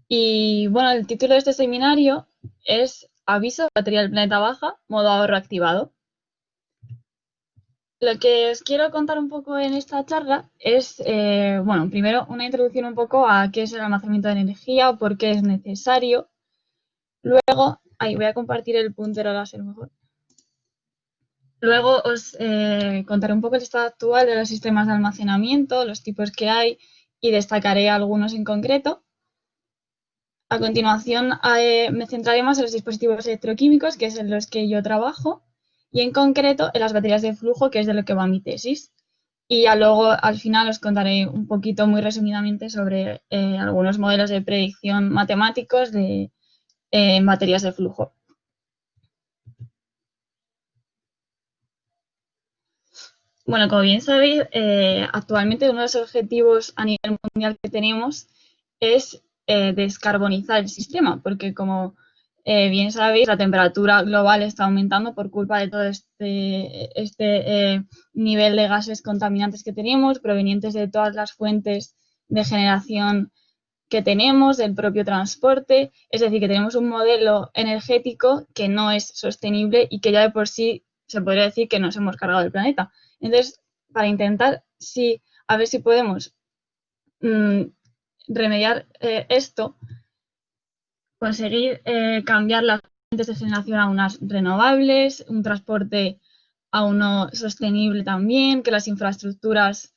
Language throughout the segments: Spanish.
Y bueno, el título de este seminario es Aviso, batería del planeta baja, modo ahorro activado. Lo que os quiero contar un poco en esta charla es, bueno, primero una introducción un poco a qué es el almacenamiento de energía, por qué es necesario. Luego, ahí voy a compartir el puntero láser mejor. Luego os contaré un poco el estado actual de los sistemas de almacenamiento, los tipos que hay y destacaré algunos en concreto. A continuación, me centraré más en los dispositivos electroquímicos, que es en los que yo trabajo, y en concreto en las baterías de flujo, que es de lo que va mi tesis. Y ya luego, al final, os contaré un poquito, muy resumidamente, sobre algunos modelos de predicción matemáticos de baterías de flujo. Bueno, como bien sabéis, actualmente uno de los objetivos a nivel mundial que tenemos es descarbonizar el sistema, porque como bien sabéis, la temperatura global está aumentando por culpa de todo este nivel de gases contaminantes que tenemos, provenientes de todas las fuentes de generación que tenemos, del propio transporte. Es decir, que tenemos un modelo energético que no es sostenible y que ya de por sí se podría decir que nos hemos cargado el planeta. Entonces, para intentar, sí, a ver si podemos mmm, remediar esto, conseguir cambiar las fuentes de generación a unas renovables, un transporte a uno sostenible también, que las infraestructuras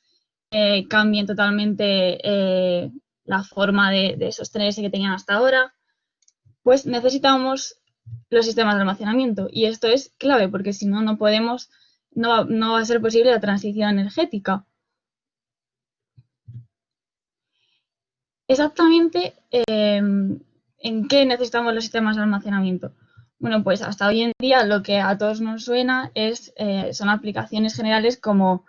cambien totalmente la forma de sostenerse que tenían hasta ahora, pues necesitamos los sistemas de almacenamiento. Y esto es clave, porque si no, no podemos, no va a ser posible la transición energética. Exactamente, ¿en qué necesitamos los sistemas de almacenamiento? Bueno, pues hasta hoy en día lo que a todos nos suena son aplicaciones generales como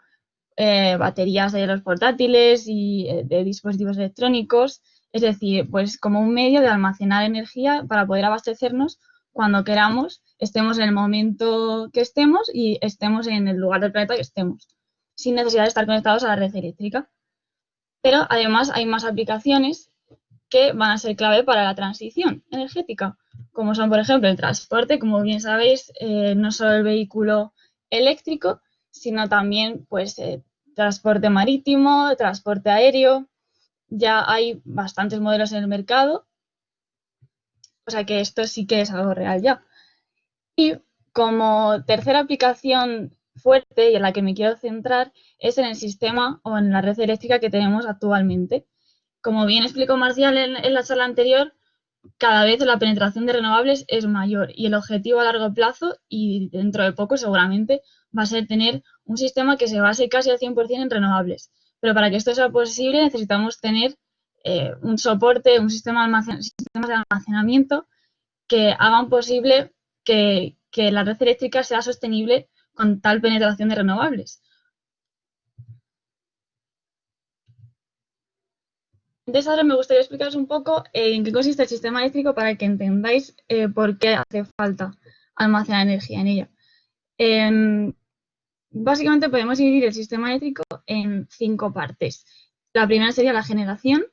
baterías de los portátiles y de dispositivos electrónicos, es decir, pues como un medio de almacenar energía para poder abastecernos cuando queramos, estemos en el momento que estemos y estemos en el lugar del planeta que estemos, sin necesidad de estar conectados a la red eléctrica. Pero además hay más aplicaciones que van a ser clave para la transición energética, como son, por ejemplo, el transporte, como bien sabéis, no solo el vehículo eléctrico, sino también pues, transporte marítimo, transporte aéreo. Ya hay bastantes modelos en el mercado, o sea que esto sí que es algo real ya. Y como tercera aplicación fuerte y en la que me quiero centrar es en el sistema o en la red eléctrica que tenemos actualmente. Como bien explicó Marcial en la charla anterior, cada vez la penetración de renovables es mayor y el objetivo a largo plazo y dentro de poco seguramente va a ser tener un sistema que se base casi al 100% en renovables. Pero para que esto sea posible necesitamos tener un soporte, un sistema sistemas de almacenamiento que hagan posible que la red eléctrica sea sostenible con tal penetración de renovables. Entonces ahora me gustaría explicaros un poco en qué consiste el sistema eléctrico para que entendáis por qué hace falta almacenar energía en ella. Eh, Básicamente podemos dividir el sistema eléctrico en 5 partes. La primera sería la generación,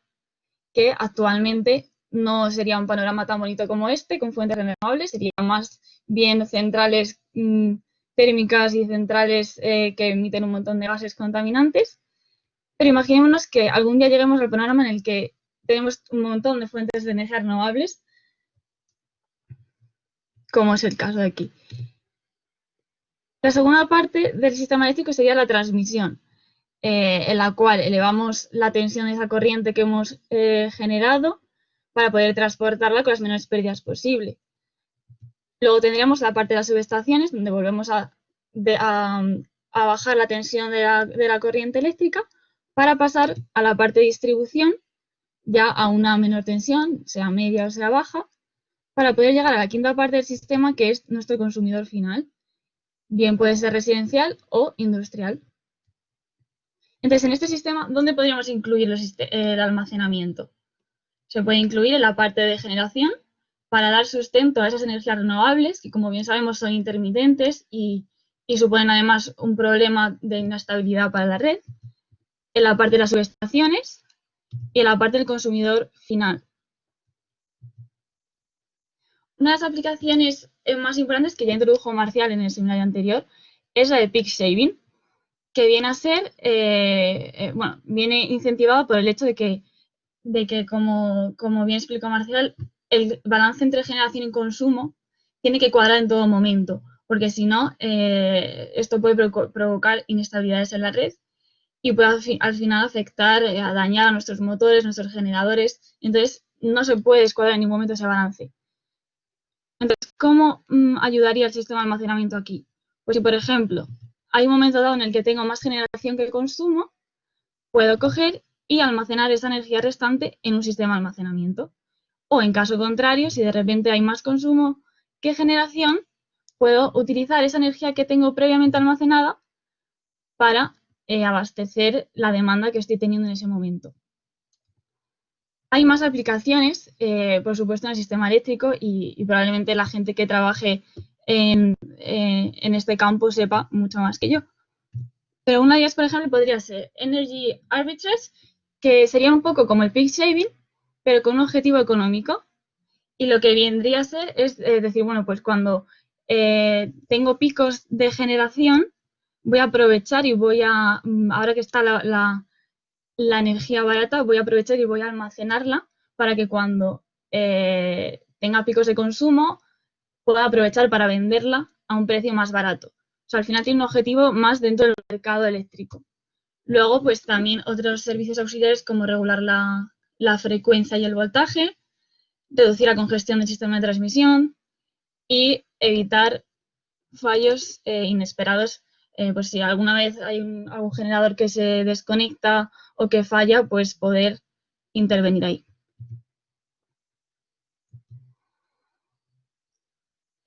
que actualmente no sería un panorama tan bonito como este, con fuentes renovables, sería más bien centrales térmicas y centrales que emiten un montón de gases contaminantes. Pero imaginémonos que algún día lleguemos al panorama en el que tenemos un montón de fuentes de energía renovables, como es el caso de aquí. La segunda parte del sistema eléctrico sería la transmisión, en la cual elevamos la tensión de esa corriente que hemos generado para poder transportarla con las menores pérdidas posible. Luego tendríamos la parte de las subestaciones, donde volvemos a bajar la tensión de la corriente eléctrica para pasar a la parte de distribución, ya a una menor tensión, sea media o sea baja, para poder llegar a la quinta parte del sistema, que es nuestro consumidor final. Bien puede ser residencial o industrial. Entonces, en este sistema, ¿dónde podríamos incluir el almacenamiento? Se puede incluir en la parte de generación para dar sustento a esas energías renovables, que como bien sabemos son intermitentes y suponen además un problema de inestabilidad para la red, en la parte de las subestaciones y en la parte del consumidor final. Una de las aplicaciones más importantes que ya introdujo Marcial en el seminario anterior es la de peak shaving, que viene a ser, bueno, viene incentivado por el hecho de que como bien explicó Marcial, el balance entre generación y consumo tiene que cuadrar en todo momento, porque si no, esto puede provocar inestabilidades en la red y puede al final afectar, a dañar a nuestros motores, nuestros generadores. Entonces, no se puede descuadrar en ningún momento ese balance. Entonces, ¿cómo ayudaría el sistema de almacenamiento aquí? Pues si, por ejemplo, hay un momento dado en el que tengo más generación que consumo, puedo coger y almacenar esa energía restante en un sistema de almacenamiento. O en caso contrario, si de repente hay más consumo que generación, puedo utilizar esa energía que tengo previamente almacenada para abastecer la demanda que estoy teniendo en ese momento. Hay más aplicaciones, por supuesto, en el sistema eléctrico y probablemente la gente que trabaje en este campo sepa mucho más que yo. Pero una de ellas, por ejemplo, podría ser Energy Arbitrage, que sería un poco como el peak shaving, pero con un objetivo económico. Y lo que vendría a ser es decir, bueno, pues cuando tengo picos de generación, voy a aprovechar y ahora que está la energía barata, voy a aprovechar y voy a almacenarla para que cuando tenga picos de consumo pueda aprovechar para venderla a un precio más barato. O sea, al final tiene un objetivo más dentro del mercado eléctrico. Luego, pues también otros servicios auxiliares como regular la frecuencia y el voltaje, reducir la congestión del sistema de transmisión y evitar fallos inesperados. Pues si alguna vez hay algún generador que se desconecta o que falla, pues poder intervenir ahí.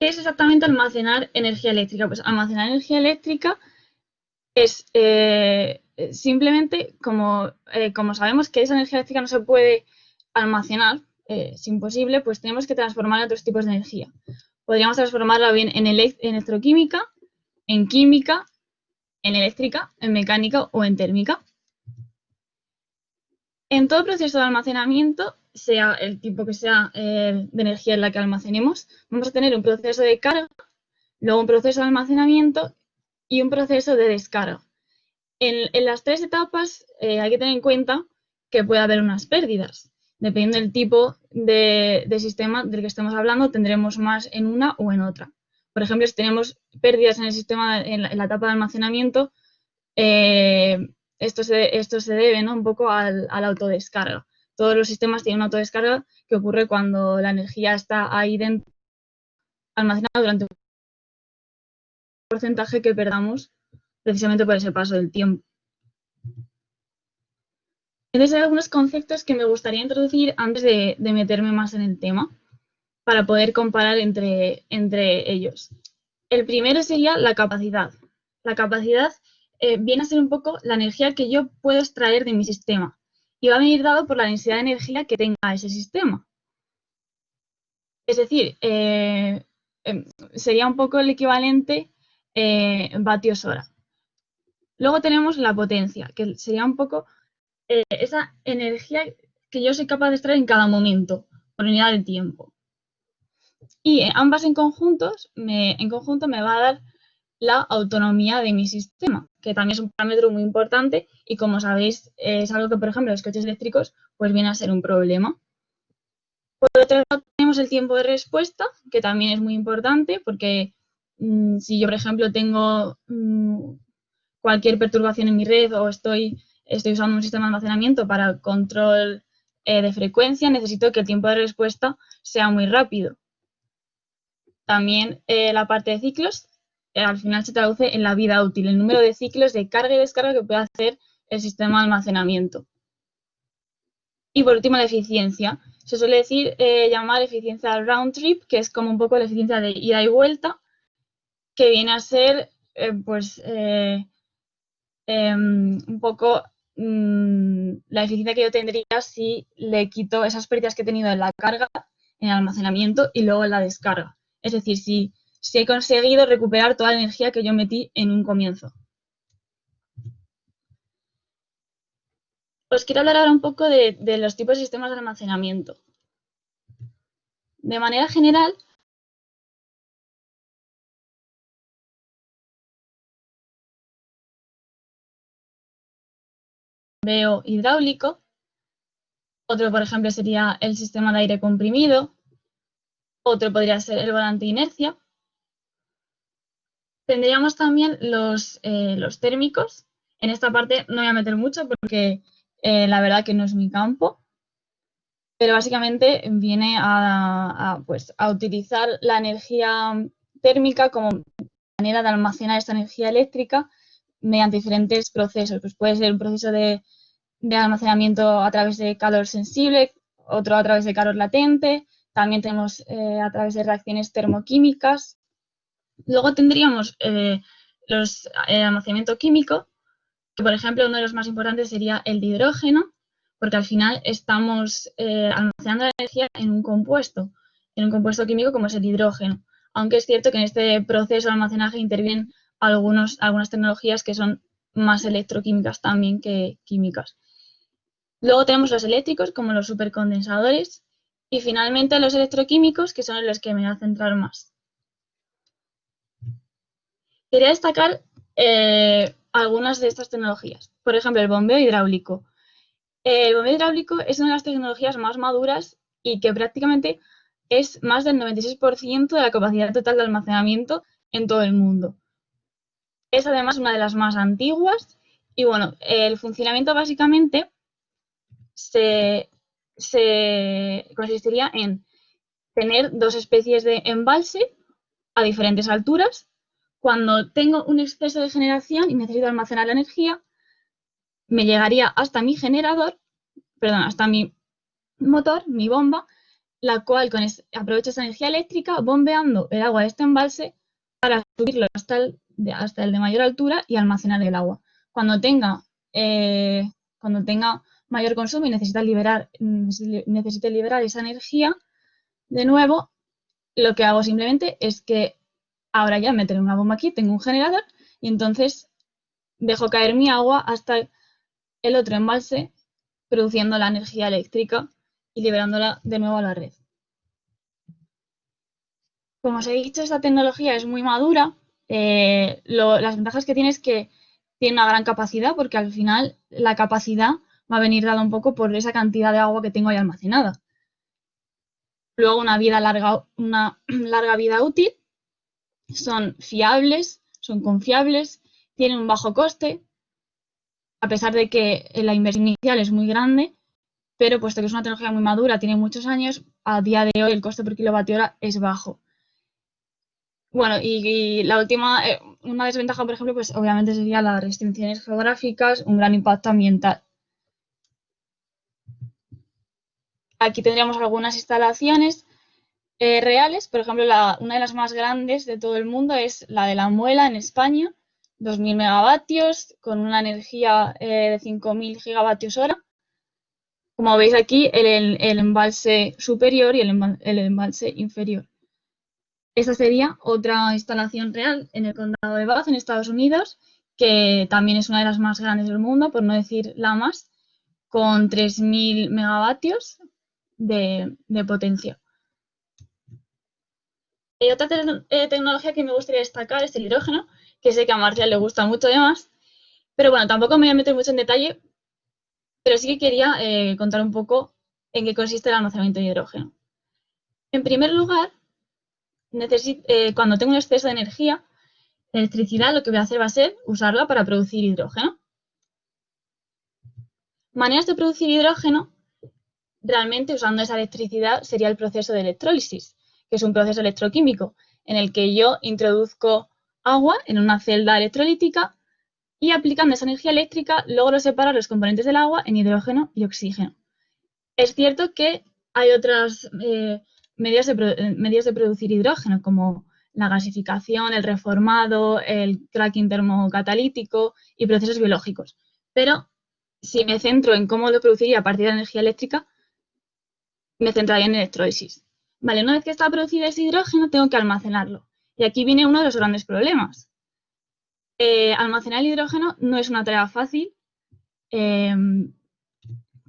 ¿Qué es exactamente almacenar energía eléctrica? Pues almacenar energía eléctrica es simplemente como sabemos que esa energía eléctrica no se puede almacenar, es imposible, pues tenemos que transformarla en otros tipos de energía. Podríamos transformarla bien en electroquímica, en química, en eléctrica, en mecánica o en térmica. En todo proceso de almacenamiento, sea el tipo que sea de energía en la que almacenemos, vamos a tener un proceso de carga, luego un proceso de almacenamiento y un proceso de descarga. En las tres etapas hay que tener en cuenta que puede haber unas pérdidas. Dependiendo del tipo de sistema del que estemos hablando, tendremos más en una o en otra. Por ejemplo, si tenemos pérdidas en el sistema, en la etapa de almacenamiento, esto se debe, ¿no?, un poco a la autodescarga. Todos los sistemas tienen una autodescarga que ocurre cuando la energía está ahí dentro, almacenada durante un porcentaje que perdamos precisamente por ese paso del tiempo. Entonces hay algunos conceptos que me gustaría introducir antes de meterme más en el tema para poder comparar entre ellos. El primero sería la capacidad. La capacidad viene a ser un poco la energía que yo puedo extraer de mi sistema y va a venir dado por la densidad de energía que tenga ese sistema. Es decir, sería un poco el equivalente vatios hora. Luego tenemos la potencia, que sería un poco esa energía que yo soy capaz de extraer en cada momento, por unidad de tiempo. Y ambas en conjunto me va a dar la autonomía de mi sistema, que también es un parámetro muy importante y como sabéis es algo que, por ejemplo, en los coches eléctricos pues viene a ser un problema. Por otro lado tenemos el tiempo de respuesta, que también es muy importante porque si yo, por ejemplo, tengo cualquier perturbación en mi red o estoy usando un sistema de almacenamiento para control de frecuencia, necesito que el tiempo de respuesta sea muy rápido. También la parte de ciclos, al final se traduce en la vida útil, el número de ciclos de carga y descarga que puede hacer el sistema de almacenamiento. Y por último, la eficiencia. Se suele decir, llamar eficiencia round trip, que es como un poco la eficiencia de ida y vuelta, que viene a ser, un poco la eficiencia que yo tendría si le quito esas pérdidas que he tenido en la carga, en el almacenamiento y luego en la descarga. Es decir, si he conseguido recuperar toda la energía que yo metí en un comienzo. Os quiero hablar ahora un poco de los tipos de sistemas de almacenamiento. De manera general, bombeo hidráulico. Otro, por ejemplo, sería el sistema de aire comprimido. Otro podría ser el volante de inercia. Tendríamos también los térmicos. En esta parte no voy a meter mucho porque la verdad que no es mi campo, pero básicamente viene pues, a utilizar la energía térmica como manera de almacenar esta energía eléctrica mediante diferentes procesos. Pues puede ser un proceso de almacenamiento a través de calor sensible, otro a través de calor latente, también tenemos a través de reacciones termoquímicas. Luego tendríamos el almacenamiento químico, que por ejemplo uno de los más importantes sería el de hidrógeno, porque al final estamos almacenando la energía en un compuesto químico como es el hidrógeno. Aunque es cierto que en este proceso de almacenaje intervienen algunas tecnologías que son más electroquímicas también que químicas. Luego tenemos los eléctricos, como los supercondensadores, y finalmente los electroquímicos, que son en los que me voy a centrar más. Quería destacar algunas de estas tecnologías. Por ejemplo, el bombeo hidráulico. El bombeo hidráulico es una de las tecnologías más maduras y que prácticamente es más del 96% de la capacidad total de almacenamiento en todo el mundo. Es además una de las más antiguas y bueno, el funcionamiento básicamente se consistiría en tener dos especies de embalse a diferentes alturas. Cuando tengo un exceso de generación y necesito almacenar la energía, me llegaría hasta mi generador, perdón, hasta mi motor, mi bomba, la cual aprovecha esa energía eléctrica bombeando el agua de este embalse para subirlo hasta el de mayor altura y almacenar el agua. Cuando tenga mayor consumo y necesite liberar esa energía, de nuevo, lo que hago simplemente es que ahora ya meteré una bomba aquí, tengo un generador y entonces dejo caer mi agua hasta el otro embalse, produciendo la energía eléctrica y liberándola de nuevo a la red. Como os he dicho, esta tecnología es muy madura. Las ventajas que tiene es que tiene una gran capacidad, porque al final la capacidad va a venir dada un poco por esa cantidad de agua que tengo ahí almacenada. Luego una larga vida útil, son fiables, son confiables, tienen un bajo coste, a pesar de que la inversión inicial es muy grande, pero puesto que es una tecnología muy madura, tiene muchos años, a día de hoy el coste por kilovatio hora es bajo. Bueno, y la última, una desventaja, por ejemplo, pues obviamente sería las restricciones geográficas, un gran impacto ambiental. Aquí tendríamos algunas instalaciones reales, por ejemplo, una de las más grandes de todo el mundo es la de La Muela en España, 2.000 megavatios, con una energía de 5.000 gigavatios hora. Como veis aquí, el embalse superior y el embalse inferior. Esta sería otra instalación real en el condado de Bath, en Estados Unidos, que también es una de las más grandes del mundo, por no decir la más, con 3.000 megavatios de potencia. Otra tecnología que me gustaría destacar es el hidrógeno, que sé que a Marcial le gusta mucho además, pero bueno, tampoco me voy a meter mucho en detalle, pero sí que quería contar un poco en qué consiste el almacenamiento de hidrógeno. En primer lugar, cuando tengo un exceso de energía, la electricidad lo que voy a hacer va a ser usarla para producir hidrógeno. Maneras de producir hidrógeno, realmente usando esa electricidad sería el proceso de electrólisis, que es un proceso electroquímico en el que yo introduzco agua en una celda electrolítica y aplicando esa energía eléctrica logro separar los componentes del agua en hidrógeno y oxígeno. Es cierto que hay otras medios de producir hidrógeno, como la gasificación, el reformado, el cracking termocatalítico y procesos biológicos. Pero si me centro en cómo lo produciría a partir de la energía eléctrica, me centraría en electrólisis. Vale, una vez que está producido ese hidrógeno, tengo que almacenarlo. Y aquí viene uno de los grandes problemas. Almacenar el hidrógeno no es una tarea fácil. Puedo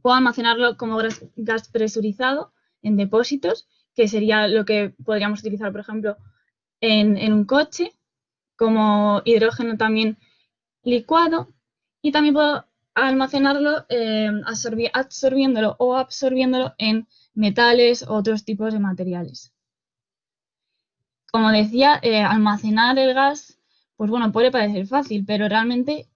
almacenarlo como gas presurizado en depósitos, que sería lo que podríamos utilizar, por ejemplo, en un coche, como hidrógeno también licuado. Y también puedo almacenarlo absorbiéndolo o absorbiéndolo en metales o otros tipos de materiales. Como decía, almacenar el gas, pues bueno, puede parecer fácil, pero realmente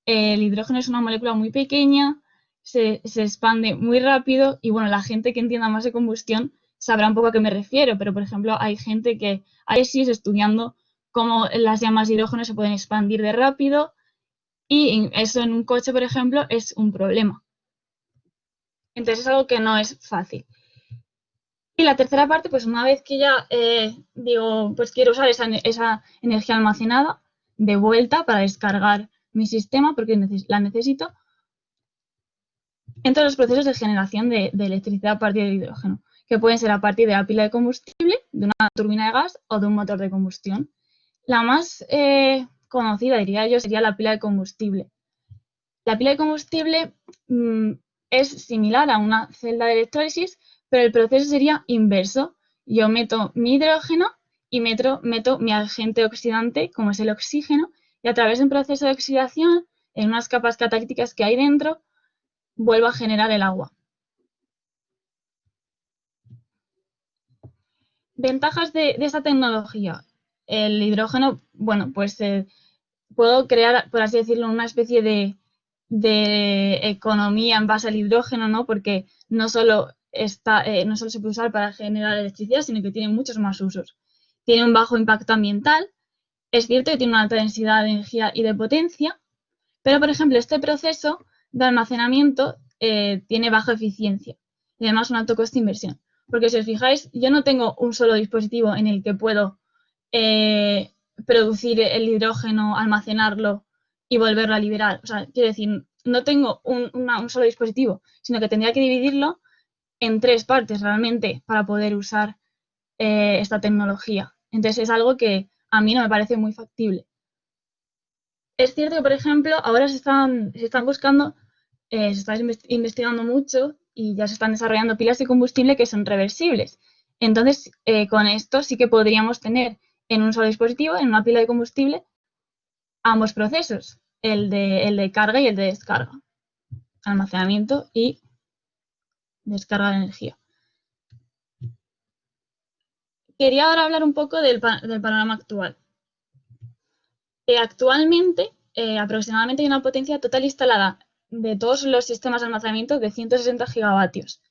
el hidrógeno es una molécula muy pequeña, se expande muy rápido y bueno, la gente que entienda más de combustión sabrá un poco a qué me refiero, pero por ejemplo hay gente que hay sí estudiando cómo las llamas de hidrógeno se pueden expandir de rápido y eso en un coche, por ejemplo, es un problema. Entonces es algo que no es fácil. Y la tercera parte, pues una vez que ya digo, pues quiero usar esa energía almacenada de vuelta para descargar mi sistema porque la necesito, entro en los procesos de generación de electricidad a partir del hidrógeno, que pueden ser a partir de la pila de combustible, de una turbina de gas o de un motor de combustión. La más conocida, diría yo, sería la pila de combustible. La pila de combustible es similar a una celda de electrólisis, pero el proceso sería inverso. Yo meto mi hidrógeno y meto mi agente oxidante, como es el oxígeno, y a través de un proceso de oxidación, en unas capas catalíticas que hay dentro, vuelvo a generar el agua. Ventajas de esta tecnología. El hidrógeno, bueno, pues puedo crear, por así decirlo, una especie de economía en base al hidrógeno, ¿no? Porque no solo se puede usar para generar electricidad, sino que tiene muchos más usos. Tiene un bajo impacto ambiental, es cierto que tiene una alta densidad de energía y de potencia, pero por ejemplo este proceso de almacenamiento tiene baja eficiencia y además un alto coste de inversión. Porque si os fijáis, yo no tengo un solo dispositivo en el que puedo eh, producir el hidrógeno, almacenarlo y volverlo a liberar. O sea, quiero decir, no tengo un solo dispositivo, sino que tendría que dividirlo en tres partes realmente para poder usar esta tecnología. Entonces es algo que a mí no me parece muy factible. Es cierto que, por ejemplo, ahora se están buscando, se está investigando mucho y ya se están desarrollando pilas de combustible que son reversibles. Entonces, con esto sí que podríamos tener en un solo dispositivo, en una pila de combustible, ambos procesos, el de carga y el de descarga, almacenamiento y descarga de energía. Quería ahora hablar un poco del panorama actual. Actualmente, aproximadamente hay una potencia total instalada de todos los sistemas de almacenamiento de 160 gigavatios,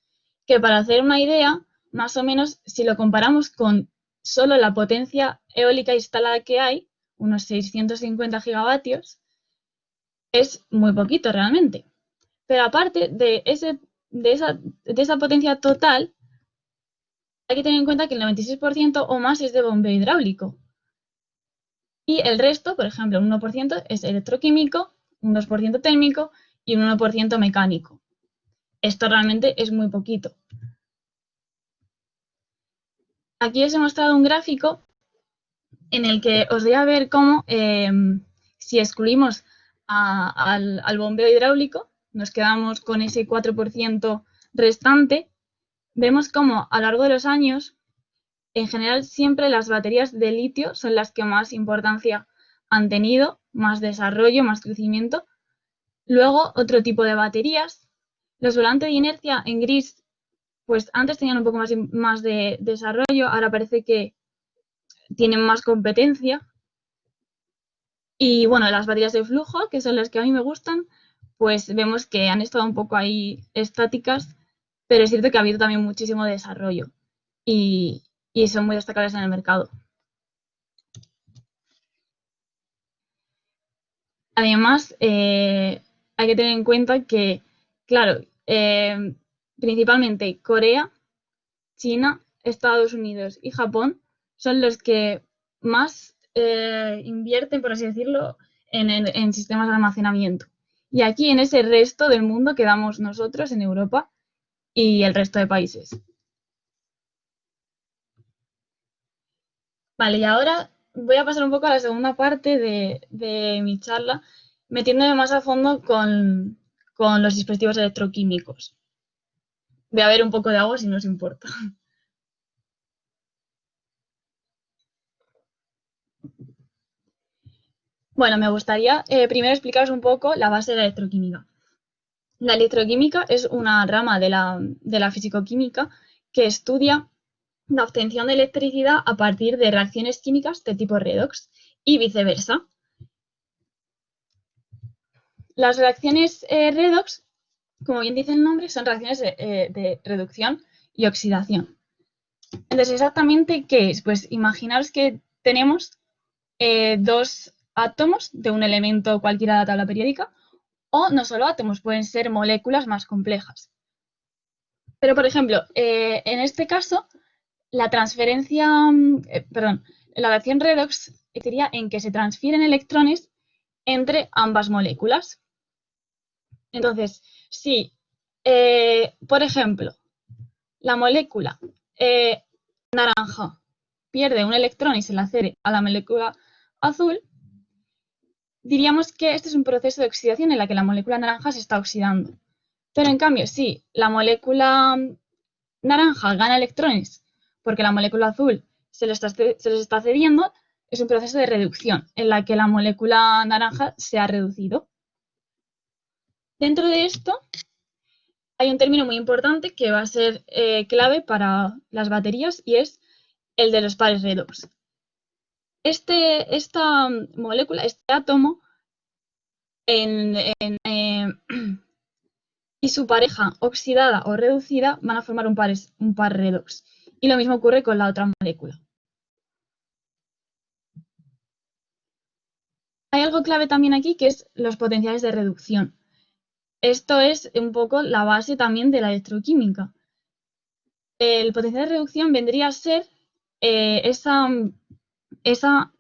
que para hacer una idea, más o menos, si lo comparamos con solo la potencia eólica instalada que hay, unos 650 gigavatios, es muy poquito realmente. Pero aparte de esa potencia total, hay que tener en cuenta que el 96% o más es de bombeo hidráulico. Y el resto, por ejemplo, un 1% es electroquímico, un 2% térmico y un 1% mecánico. Esto realmente es muy poquito. Aquí os he mostrado un gráfico en el que os voy a ver cómo, si excluimos al bombeo hidráulico, nos quedamos con ese 4% restante, vemos cómo a lo largo de los años, en general, siempre las baterías de litio son las que más importancia han tenido, más desarrollo, más crecimiento. Luego, otro tipo de baterías. Los volantes de inercia en gris, pues antes tenían un poco más de desarrollo, ahora parece que tienen más competencia. Y bueno, las baterías de flujo, que son las que a mí me gustan, pues vemos que han estado un poco ahí estáticas, pero es cierto que ha habido también muchísimo desarrollo y son muy destacables en el mercado. Además, hay que tener en cuenta que, claro, principalmente Corea, China, Estados Unidos y Japón son los que más invierten, por así decirlo, en sistemas de almacenamiento. Y aquí en ese resto del mundo quedamos nosotros en Europa y el resto de países. Vale, y ahora voy a pasar un poco a la segunda parte de mi charla, metiéndome más a fondo con los dispositivos electroquímicos. Voy a ver un poco de agua si no os importa. Bueno, me gustaría primero explicaros un poco la base de la electroquímica. La electroquímica es una rama de la fisicoquímica que estudia la obtención de electricidad a partir de reacciones químicas de tipo redox y viceversa. Las reacciones redox, como bien dice el nombre, son reacciones de reducción y oxidación. Entonces, ¿exactamente qué es? Pues imaginaos que tenemos dos átomos de un elemento cualquiera de la tabla periódica, o no solo átomos, pueden ser moléculas más complejas. Pero, por ejemplo, en este caso, la transferencia, perdón, la reacción redox sería en que se transfieren electrones entre ambas moléculas. Entonces, si, por ejemplo, la molécula naranja pierde un electrón y se la cede a la molécula azul, diríamos que este es un proceso de oxidación en la que la molécula naranja se está oxidando. Pero en cambio, si la molécula naranja gana electrones porque la molécula azul se les está cediendo, es un proceso de reducción en la que la molécula naranja se ha reducido. Dentro de esto hay un término muy importante que va a ser clave para las baterías y es el de los pares redox. Esta molécula, este átomo, y su pareja oxidada o reducida van a formar un par redox. Y lo mismo ocurre con la otra molécula. Hay algo clave también aquí que es los potenciales de reducción. Esto es un poco la base también de la electroquímica. El potencial de reducción vendría a ser esa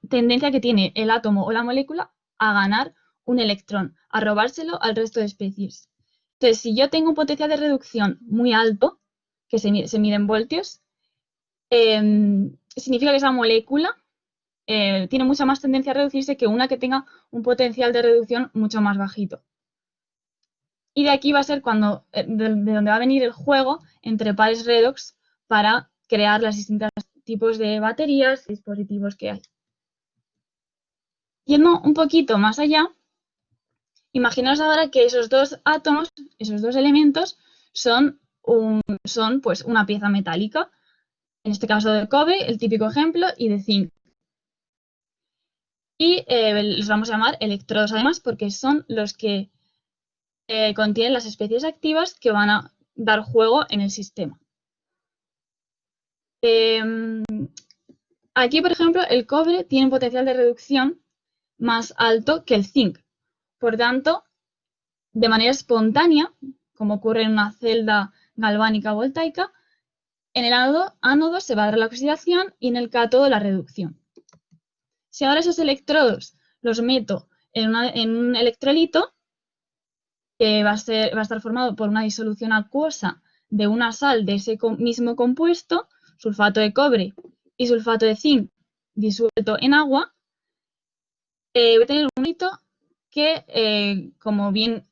tendencia que tiene el átomo o la molécula a ganar un electrón, a robárselo al resto de especies. Entonces, si yo tengo un potencial de reducción muy alto, que se mide en voltios, significa que esa molécula tiene mucha más tendencia a reducirse que una que tenga un potencial de reducción mucho más bajito. Y de aquí va a ser cuando, de donde va a venir el juego entre pares redox para crear los distintos tipos de baterías y dispositivos que hay. Yendo un poquito más allá, imaginaos ahora que esos dos átomos, esos dos elementos, son pues una pieza metálica, en este caso de cobre, el típico ejemplo, y de zinc. Y los vamos a llamar electrodos además porque son los que contienen las especies activas que van a dar juego en el sistema. Aquí, por ejemplo, el cobre tiene un potencial de reducción más alto que el zinc. Por tanto, de manera espontánea, como ocurre en una celda galvánica voltaica, en el ánodo se va a dar la oxidación y en el cátodo la reducción. Si ahora esos electrodos los meto en un electrolito, que va a estar formado por una disolución acuosa de una sal de ese mismo compuesto, sulfato de cobre y sulfato de zinc disuelto en agua, voy a tener un hito que, como bien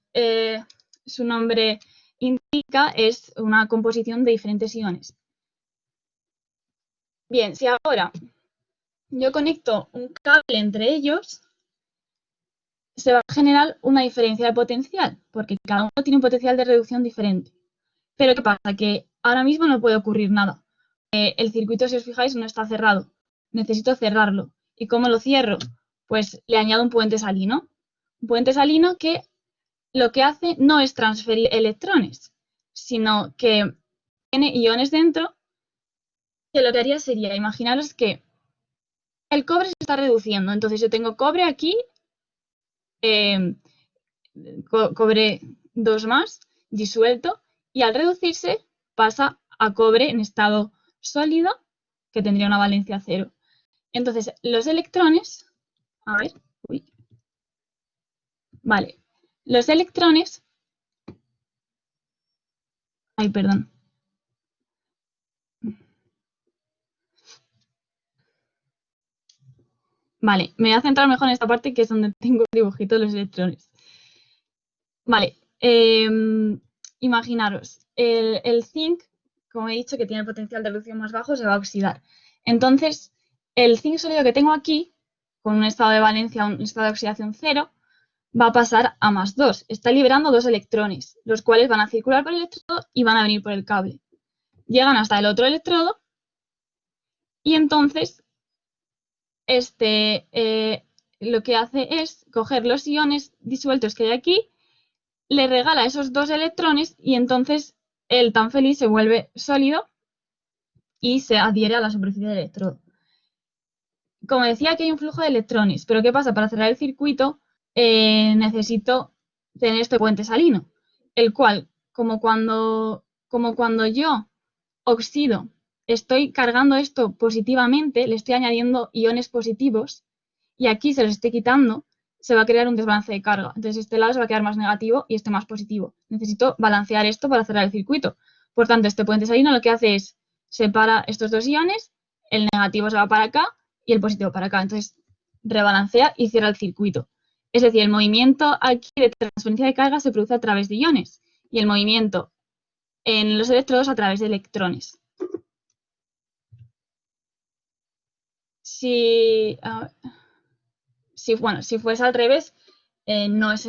su nombre indica, es una composición de diferentes iones. Bien, si ahora yo conecto un cable entre ellos, se va a generar una diferencia de potencial, porque cada uno tiene un potencial de reducción diferente. Pero ¿qué pasa? Que ahora mismo no puede ocurrir nada. El circuito, si os fijáis, no está cerrado. Necesito cerrarlo. ¿Y cómo lo cierro? Pues le añado un puente salino. Un puente salino que lo que hace no es transferir electrones, sino que tiene iones dentro, que lo que haría sería, imaginaros que el cobre se está reduciendo. Entonces yo tengo cobre aquí, eh, cobre 2 más, disuelto, y al reducirse pasa a cobre en estado sólido, que tendría una valencia 0. Entonces, los electrones, a ver, vale, los electrones, ay, perdón. Vale, me voy a centrar mejor en esta parte que es donde tengo el dibujito de los electrones. Vale, imaginaros, el zinc, como he dicho, que tiene el potencial de reducción más bajo, se va a oxidar. Entonces, el zinc sólido que tengo aquí, con un estado de valencia, un estado de oxidación 0, va a pasar a +2. Está liberando 2 electrones, los cuales van a circular por el electrodo y van a venir por el cable. Llegan hasta el otro electrodo y entonces lo que hace es coger los iones disueltos que hay aquí, le regala esos 2 electrones y entonces el tan feliz se vuelve sólido y se adhiere a la superficie del electrodo. Como decía, aquí hay un flujo de electrones, pero ¿qué pasa? Para cerrar el circuito necesito tener este puente salino, el cual, como cuando yo oxido, estoy cargando esto positivamente, le estoy añadiendo iones positivos y aquí se los estoy quitando, se va a crear un desbalance de carga. Entonces este lado se va a quedar más negativo y este más positivo. Necesito balancear esto para cerrar el circuito. Por tanto, este puente salino lo que hace es separa estos dos iones, el negativo se va para acá y el positivo para acá. Entonces rebalancea y cierra el circuito. Es decir, el movimiento aquí de transferencia de carga se produce a través de iones y el movimiento en los electrodos a través de electrones. Si fuese al revés, no es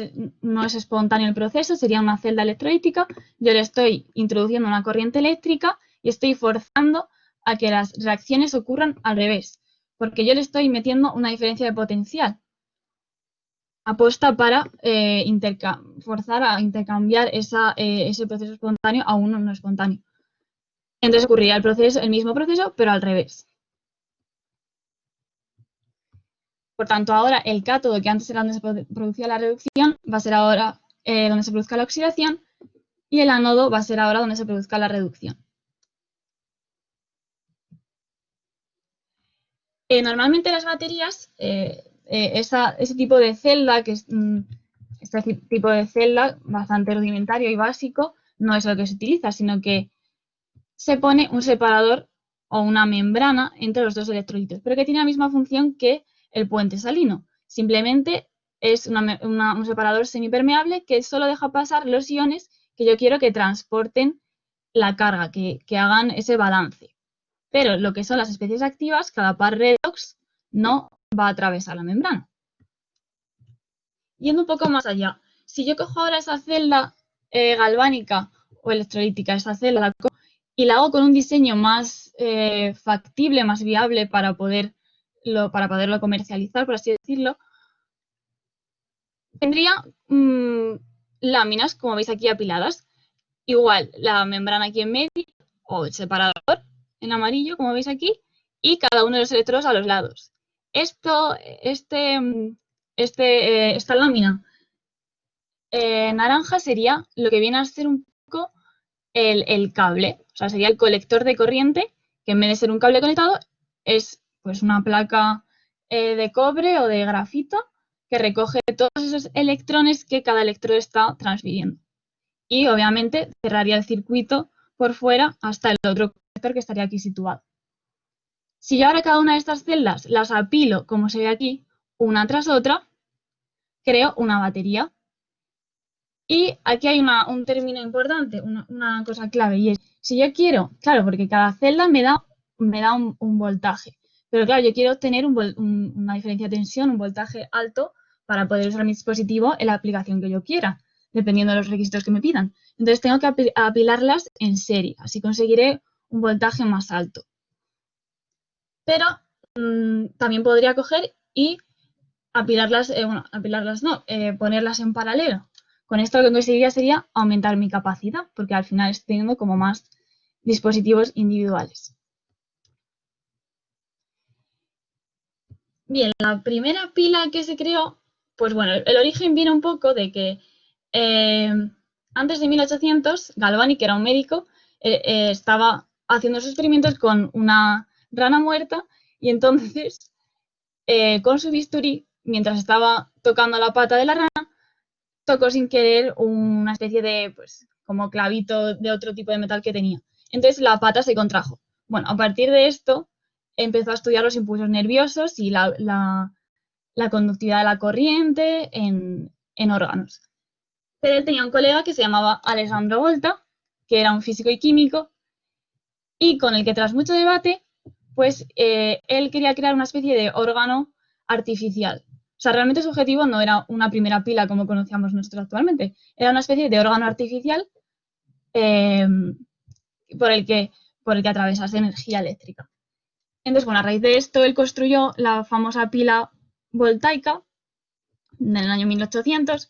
espontáneo el proceso, sería una celda electrolítica. Yo le estoy introduciendo una corriente eléctrica y estoy forzando a que las reacciones ocurran al revés, porque yo le estoy metiendo una diferencia de potencial. Aposta para forzar a intercambiar ese proceso espontáneo a uno no espontáneo. Entonces ocurriría el mismo proceso, pero al revés. Por tanto, ahora el cátodo, que antes era donde se producía la reducción, va a ser ahora donde se produzca la oxidación, y el ánodo va a ser ahora donde se produzca la reducción. Normalmente las baterías, ese tipo de celda, que es este tipo de celda bastante rudimentario y básico, no es lo que se utiliza, sino que se pone un separador o una membrana entre los dos electrolitos, pero que tiene la misma función que el puente salino. Simplemente es un separador semipermeable que solo deja pasar los iones que yo quiero que transporten la carga, que hagan ese balance. Pero lo que son las especies activas, cada par redox no va a atravesar la membrana. Yendo un poco más allá, si yo cojo ahora esa celda galvánica o electrolítica, esa celda, y la hago con un diseño más factible, más viable para poderlo comercializar, por así decirlo, tendría láminas, como veis aquí, apiladas. Igual, la membrana aquí en medio, o el separador en amarillo, como veis aquí, y cada uno de los electrodos a los lados. Esta lámina naranja sería lo que viene a ser un poco el cable, o sea, sería el colector de corriente, que en vez de ser un cable conectado, es pues una placa de cobre o de grafito que recoge todos esos electrones que cada electrodo está transfiriendo. Y obviamente cerraría el circuito por fuera hasta el otro colector que estaría aquí situado. Si yo ahora cada una de estas celdas las apilo, como se ve aquí, una tras otra, creo una batería. Y aquí hay un término importante, una cosa clave, y es, si yo quiero, claro, porque cada celda me da un voltaje, pero claro, yo quiero tener una diferencia de tensión, un voltaje alto para poder usar mi dispositivo en la aplicación que yo quiera, dependiendo de los requisitos que me pidan. Entonces tengo que apilarlas en serie, así conseguiré un voltaje más alto. Pero también podría coger y ponerlas en paralelo. Con esto lo que conseguiría sería aumentar mi capacidad, porque al final estoy teniendo como más dispositivos individuales. Bien, la primera pila que se creó, pues bueno, el origen viene un poco de que antes de 1800, Galvani, que era un médico, estaba haciendo sus experimentos con una rana muerta y entonces con su bisturí, mientras estaba tocando la pata de la rana, tocó sin querer una especie de, pues, como clavito de otro tipo de metal que tenía. Entonces la pata se contrajo. Bueno, a partir de esto empezó a estudiar los impulsos nerviosos y la conductividad de la corriente en órganos. Pero él tenía un colega que se llamaba Alessandro Volta, que era un físico y químico, y con el que tras mucho debate, pues él quería crear una especie de órgano artificial, O sea, realmente su objetivo no era una primera pila como conocíamos nosotros actualmente, era una especie de órgano artificial eh, por el que atravesase energía eléctrica. Entonces, bueno, a raíz de esto, él construyó la famosa pila voltaica en el año 1800,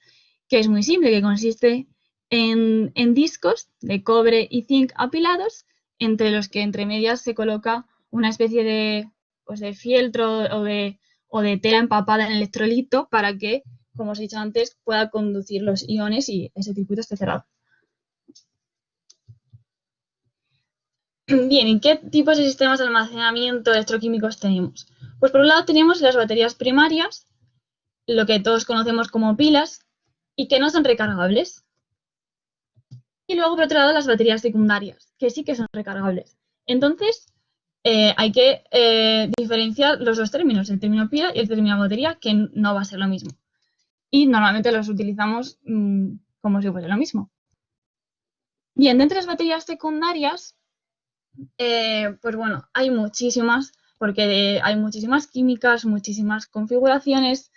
que es muy simple, que consiste en discos de cobre y zinc apilados, entre los que entre medias se coloca una especie de, pues de fieltro o de tela empapada en electrolito para que, como os he dicho antes, pueda conducir los iones y ese circuito esté cerrado. Bien, ¿y qué tipos de sistemas de almacenamiento electroquímicos tenemos? Pues por un lado tenemos las baterías primarias, lo que todos conocemos como pilas, y que no son recargables. Y luego, por otro lado, las baterías secundarias, que sí que son recargables. Entonces, hay que diferenciar los dos términos, el término pila y el término batería, que no va a ser lo mismo. Y normalmente los utilizamos como si fuera lo mismo. Bien, dentro de las baterías secundarias, pues bueno, hay muchísimas, porque hay muchísimas químicas, muchísimas configuraciones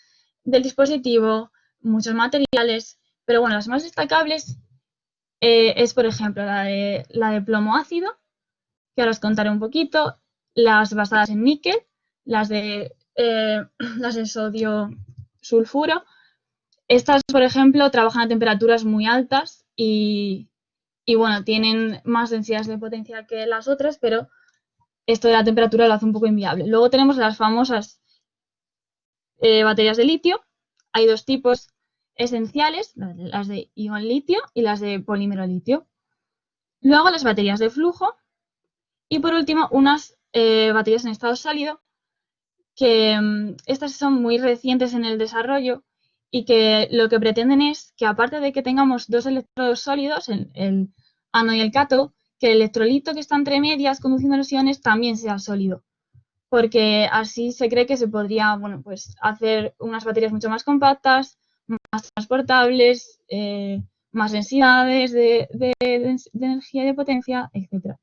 del dispositivo, muchos materiales, pero bueno, las más destacables es, por ejemplo, la de plomo ácido, que ahora os contaré un poquito, las basadas en níquel, las de, las de sodio sulfuro. Estas, por ejemplo, trabajan a temperaturas muy altas y bueno, tienen más densidades de potencia que las otras, pero esto de la temperatura lo hace un poco inviable. Luego tenemos las famosas baterías de litio. Hay dos tipos esenciales, las de ion litio y las de polímero litio. Luego las baterías de flujo y por último unas baterías en estado sólido que estas son muy recientes en el desarrollo y que lo que pretenden es que aparte de que tengamos dos electrodos sólidos, el ánodo y el cátodo, que el electrolito que está entre medias conduciendo los iones también sea sólido, porque así se cree que se podría, bueno, pues hacer unas baterías mucho más compactas, más transportables, más densidades de energía y de potencia, etc.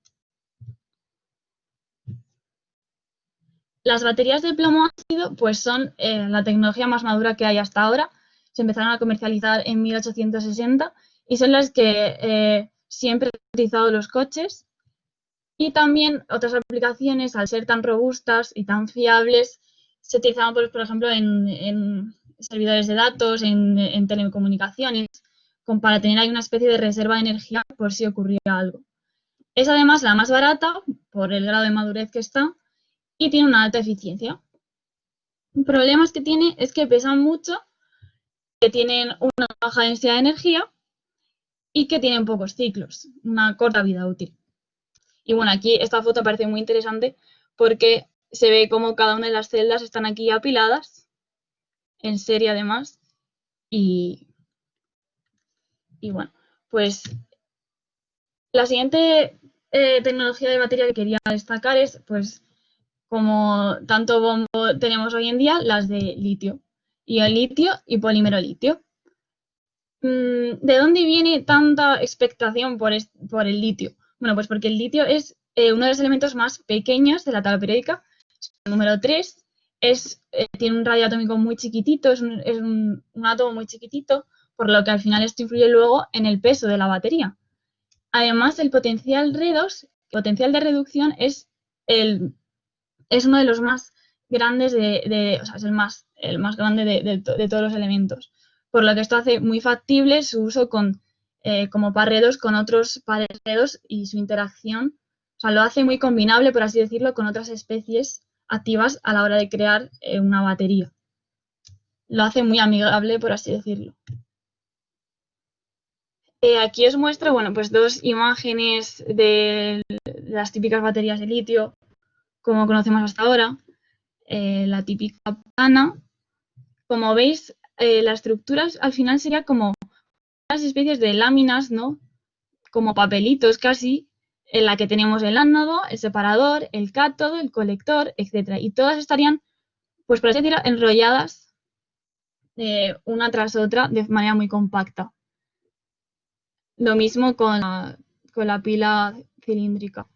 Las baterías de plomo ácido pues son la tecnología más madura que hay hasta ahora. Se empezaron a comercializar en 1860 y son las que siempre han utilizado los coches. Y también otras aplicaciones, al ser tan robustas y tan fiables, se utilizaban, por ejemplo, en servidores de datos, en telecomunicaciones, para tener ahí una especie de reserva de energía por si ocurría algo. Es además la más barata por el grado de madurez que está y tiene una alta eficiencia. Problemas que tiene es que pesan mucho, que tienen una baja densidad de energía y que tienen pocos ciclos, una corta vida útil. Y bueno, aquí esta foto parece muy interesante porque se ve como cada una de las celdas están aquí apiladas, en serie además, y bueno, pues la siguiente tecnología de batería que quería destacar es, pues, como tanto bombo tenemos hoy en día, las de litio, ion litio y polímero litio. ¿De dónde viene tanta expectación por el litio? Bueno, pues porque el litio es uno de los elementos más pequeños de la tabla periódica. El número 3 tiene un radio atómico muy chiquitito, es un átomo muy chiquitito, por lo que al final esto influye luego en el peso de la batería. Además, el potencial redox, potencial de reducción, es uno de los más grandes o sea, es el más grande de todos los elementos. Por lo que esto hace muy factible su uso como parredos con otros parredos y su interacción. O sea, lo hace muy combinable, por así decirlo, con otras especies activas a la hora de crear una batería. Lo hace muy amigable, por así decirlo. Aquí os muestro, bueno, pues dos imágenes de las típicas baterías de litio, como conocemos hasta ahora. La típica plana. Como veis, la estructura al final sería como unas especies de láminas, ¿no? Como papelitos casi, en la que tenemos el ánodo, el separador, el cátodo, el colector, etc. Y todas estarían, pues por así decirlo, enrolladas una tras otra de manera muy compacta. Lo mismo con la pila cilíndrica.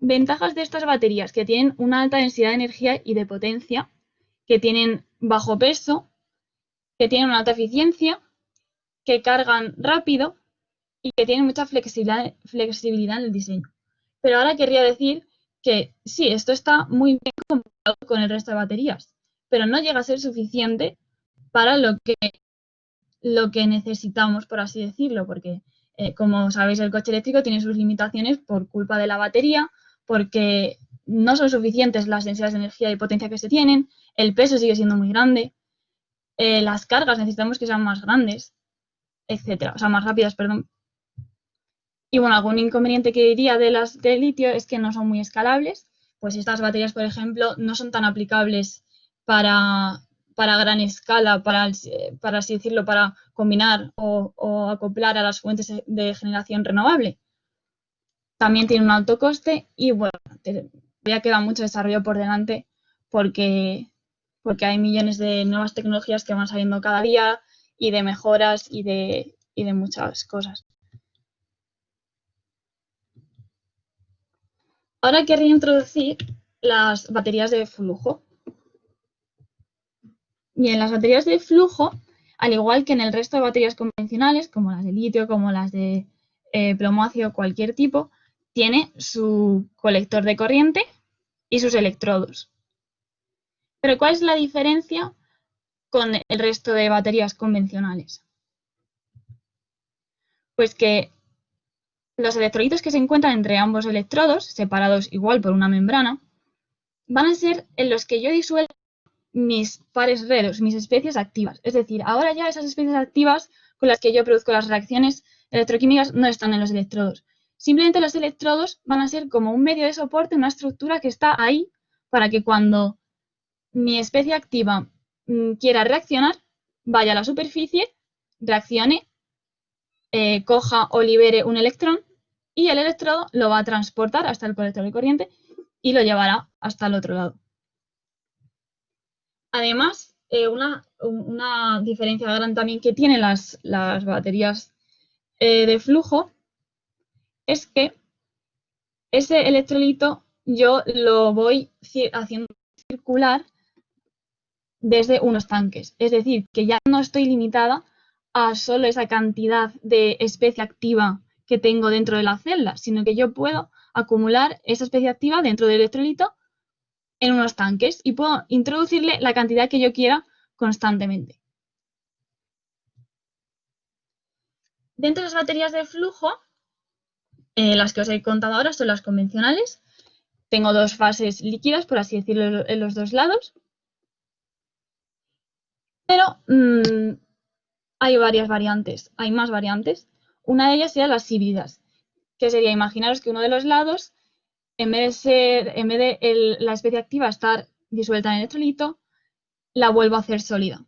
ventajas de estas baterías, que tienen una alta densidad de energía y de potencia, que tienen bajo peso, que tienen una alta eficiencia, que cargan rápido y que tienen mucha flexibilidad en el diseño. Pero ahora querría decir que sí, esto está muy bien comparado con el resto de baterías, pero no llega a ser suficiente para lo que necesitamos, por así decirlo, porque como sabéis, el coche eléctrico tiene sus limitaciones por culpa de la batería, porque no son suficientes las densidades de energía y potencia que se tienen, el peso sigue siendo muy grande, las cargas necesitamos que sean más grandes, etcétera, o sea, más rápidas, perdón. Y bueno, algún inconveniente que diría de las de litio es que no son muy escalables, pues estas baterías, por ejemplo, no son tan aplicables para gran escala, para así decirlo, para combinar o acoplar a las fuentes de generación renovable. También tiene un alto coste y bueno, todavía queda mucho desarrollo por delante porque hay millones de nuevas tecnologías que van saliendo cada día y de mejoras y de muchas cosas. Ahora querría introducir las baterías de flujo. Bien, las baterías de flujo, al igual que en el resto de baterías convencionales, como las de litio, como las de plomo-ácido, cualquier tipo, tiene su colector de corriente y sus electrodos. Pero ¿cuál es la diferencia con el resto de baterías convencionales? Pues que los electrolitos que se encuentran entre ambos electrodos, separados igual por una membrana, van a ser en los que yo disuelvo mis pares redos, mis especies activas. Es decir, ahora ya esas especies activas con las que yo produzco las reacciones electroquímicas no están en los electrodos. Simplemente los electrodos van a ser como un medio de soporte, una estructura que está ahí para que cuando mi especie activa quiera reaccionar, vaya a la superficie, reaccione, coja o libere un electrón y el electrodo lo va a transportar hasta el colector de corriente y lo llevará hasta el otro lado. Además, una diferencia grande también que tienen las baterías de flujo es que ese electrolito yo lo voy haciendo circular desde unos tanques. Es decir, que ya no estoy limitada a solo esa cantidad de especie activa que tengo dentro de la celda, sino que yo puedo acumular esa especie activa dentro del electrolito en unos tanques y puedo introducirle la cantidad que yo quiera constantemente. Dentro de las baterías de flujo, las que os he contado ahora son las convencionales. Tengo dos fases líquidas, por así decirlo, en los dos lados. Pero hay varias variantes, hay más variantes. Una de ellas sería las híbridas, que sería, imaginaros que uno de los lados, en vez de la especie activa estar disuelta en el electrolito, la vuelvo a hacer sólida.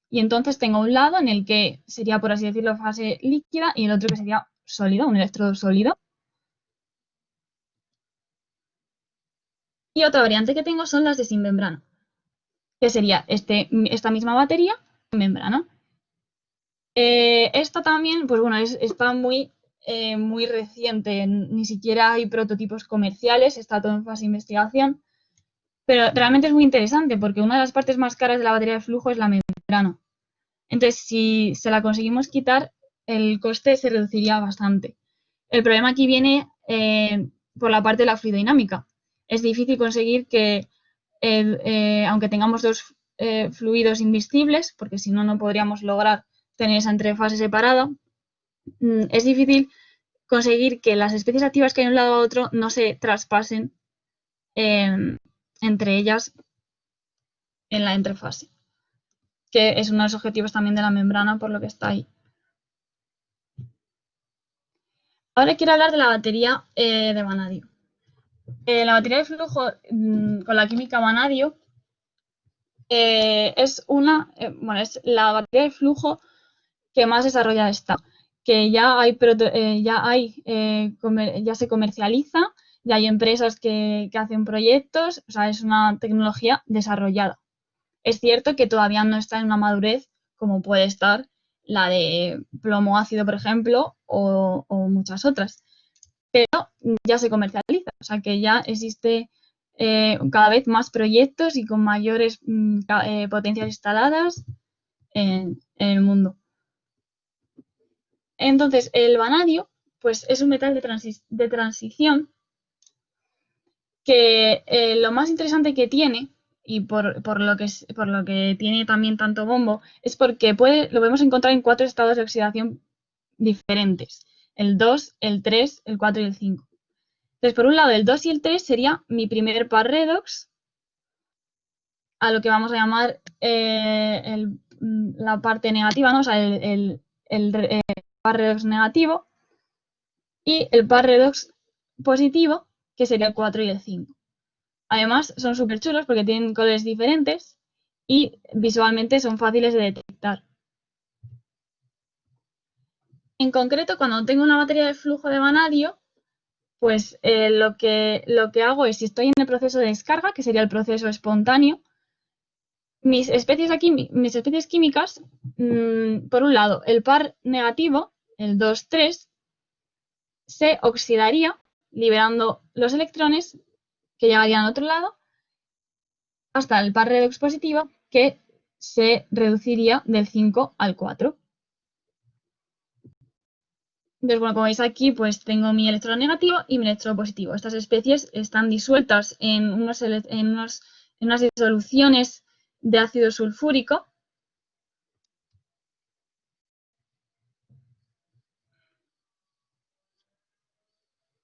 Y entonces tengo un lado en el que sería, por así decirlo, fase líquida y el otro que sería sólido, un electrodo sólido. Y otra variante que tengo son las de sin membrana, que sería esta misma batería sin membrana. Esta también, pues bueno, está muy reciente, ni siquiera hay prototipos comerciales, está todo en fase de investigación, pero realmente es muy interesante porque una de las partes más caras de la batería de flujo es la membrana. Entonces, si se la conseguimos quitar, el coste se reduciría bastante. El problema aquí viene por la parte de la fluidodinámica. Es difícil conseguir que, aunque tengamos dos fluidos invisibles, porque si no, no podríamos lograr tener esa entrefase separada, es difícil conseguir que las especies activas que hay de un lado a otro no se traspasen entre ellas en la entrefase, que es uno de los objetivos también de la membrana, por lo que está ahí. Ahora quiero hablar de la batería de vanadio. La batería de flujo con la química vanadio es la batería de flujo que más desarrollada está, que ya se comercializa, ya hay empresas que hacen proyectos, o sea, es una tecnología desarrollada. Es cierto que todavía no está en una madurez como puede estar la de plomo ácido, por ejemplo, o muchas otras. ya se comercializa, o sea que ya existe cada vez más proyectos y con mayores potencias instaladas en el mundo. Entonces, el vanadio, pues es un metal de transición que lo más interesante que tiene, y por lo que tiene también tanto bombo, es porque lo podemos encontrar en 4 estados de oxidación diferentes: el 2, el 3, el 4 y el 5. Entonces, por un lado, el 2 y el 3 sería mi primer par redox, a lo que vamos a llamar la parte negativa, ¿no? O sea, el par redox negativo, y el par redox positivo, que sería el 4 y el 5. Además, son súper chulos porque tienen colores diferentes y visualmente son fáciles de detectar. En concreto, cuando tengo una batería de flujo de vanadio, pues lo que hago es, si estoy en el proceso de descarga, que sería el proceso espontáneo, mis especies químicas, por un lado, el par negativo, el 2,3, se oxidaría, liberando los electrones que llegarían al otro lado, hasta el par redox positivo, que se reduciría del 5 al 4. Entonces, bueno, como veis aquí, pues tengo mi electrodo negativo y mi electrodo positivo. Estas especies están disueltas en unas disoluciones de ácido sulfúrico.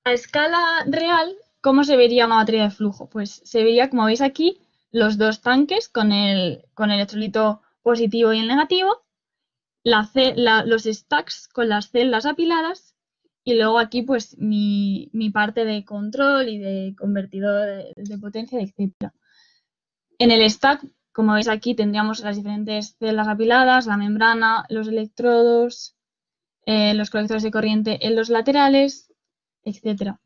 A escala real, ¿cómo se vería una batería de flujo? Pues se vería, como veis aquí, los dos tanques con el electrolito positivo y el negativo, los stacks con las celdas apiladas, y luego aquí pues mi parte de control y de convertidor de potencia, etc. En el stack, como veis aquí, tendríamos las diferentes celdas apiladas, la membrana, los electrodos, los colectores de corriente en los laterales, etc.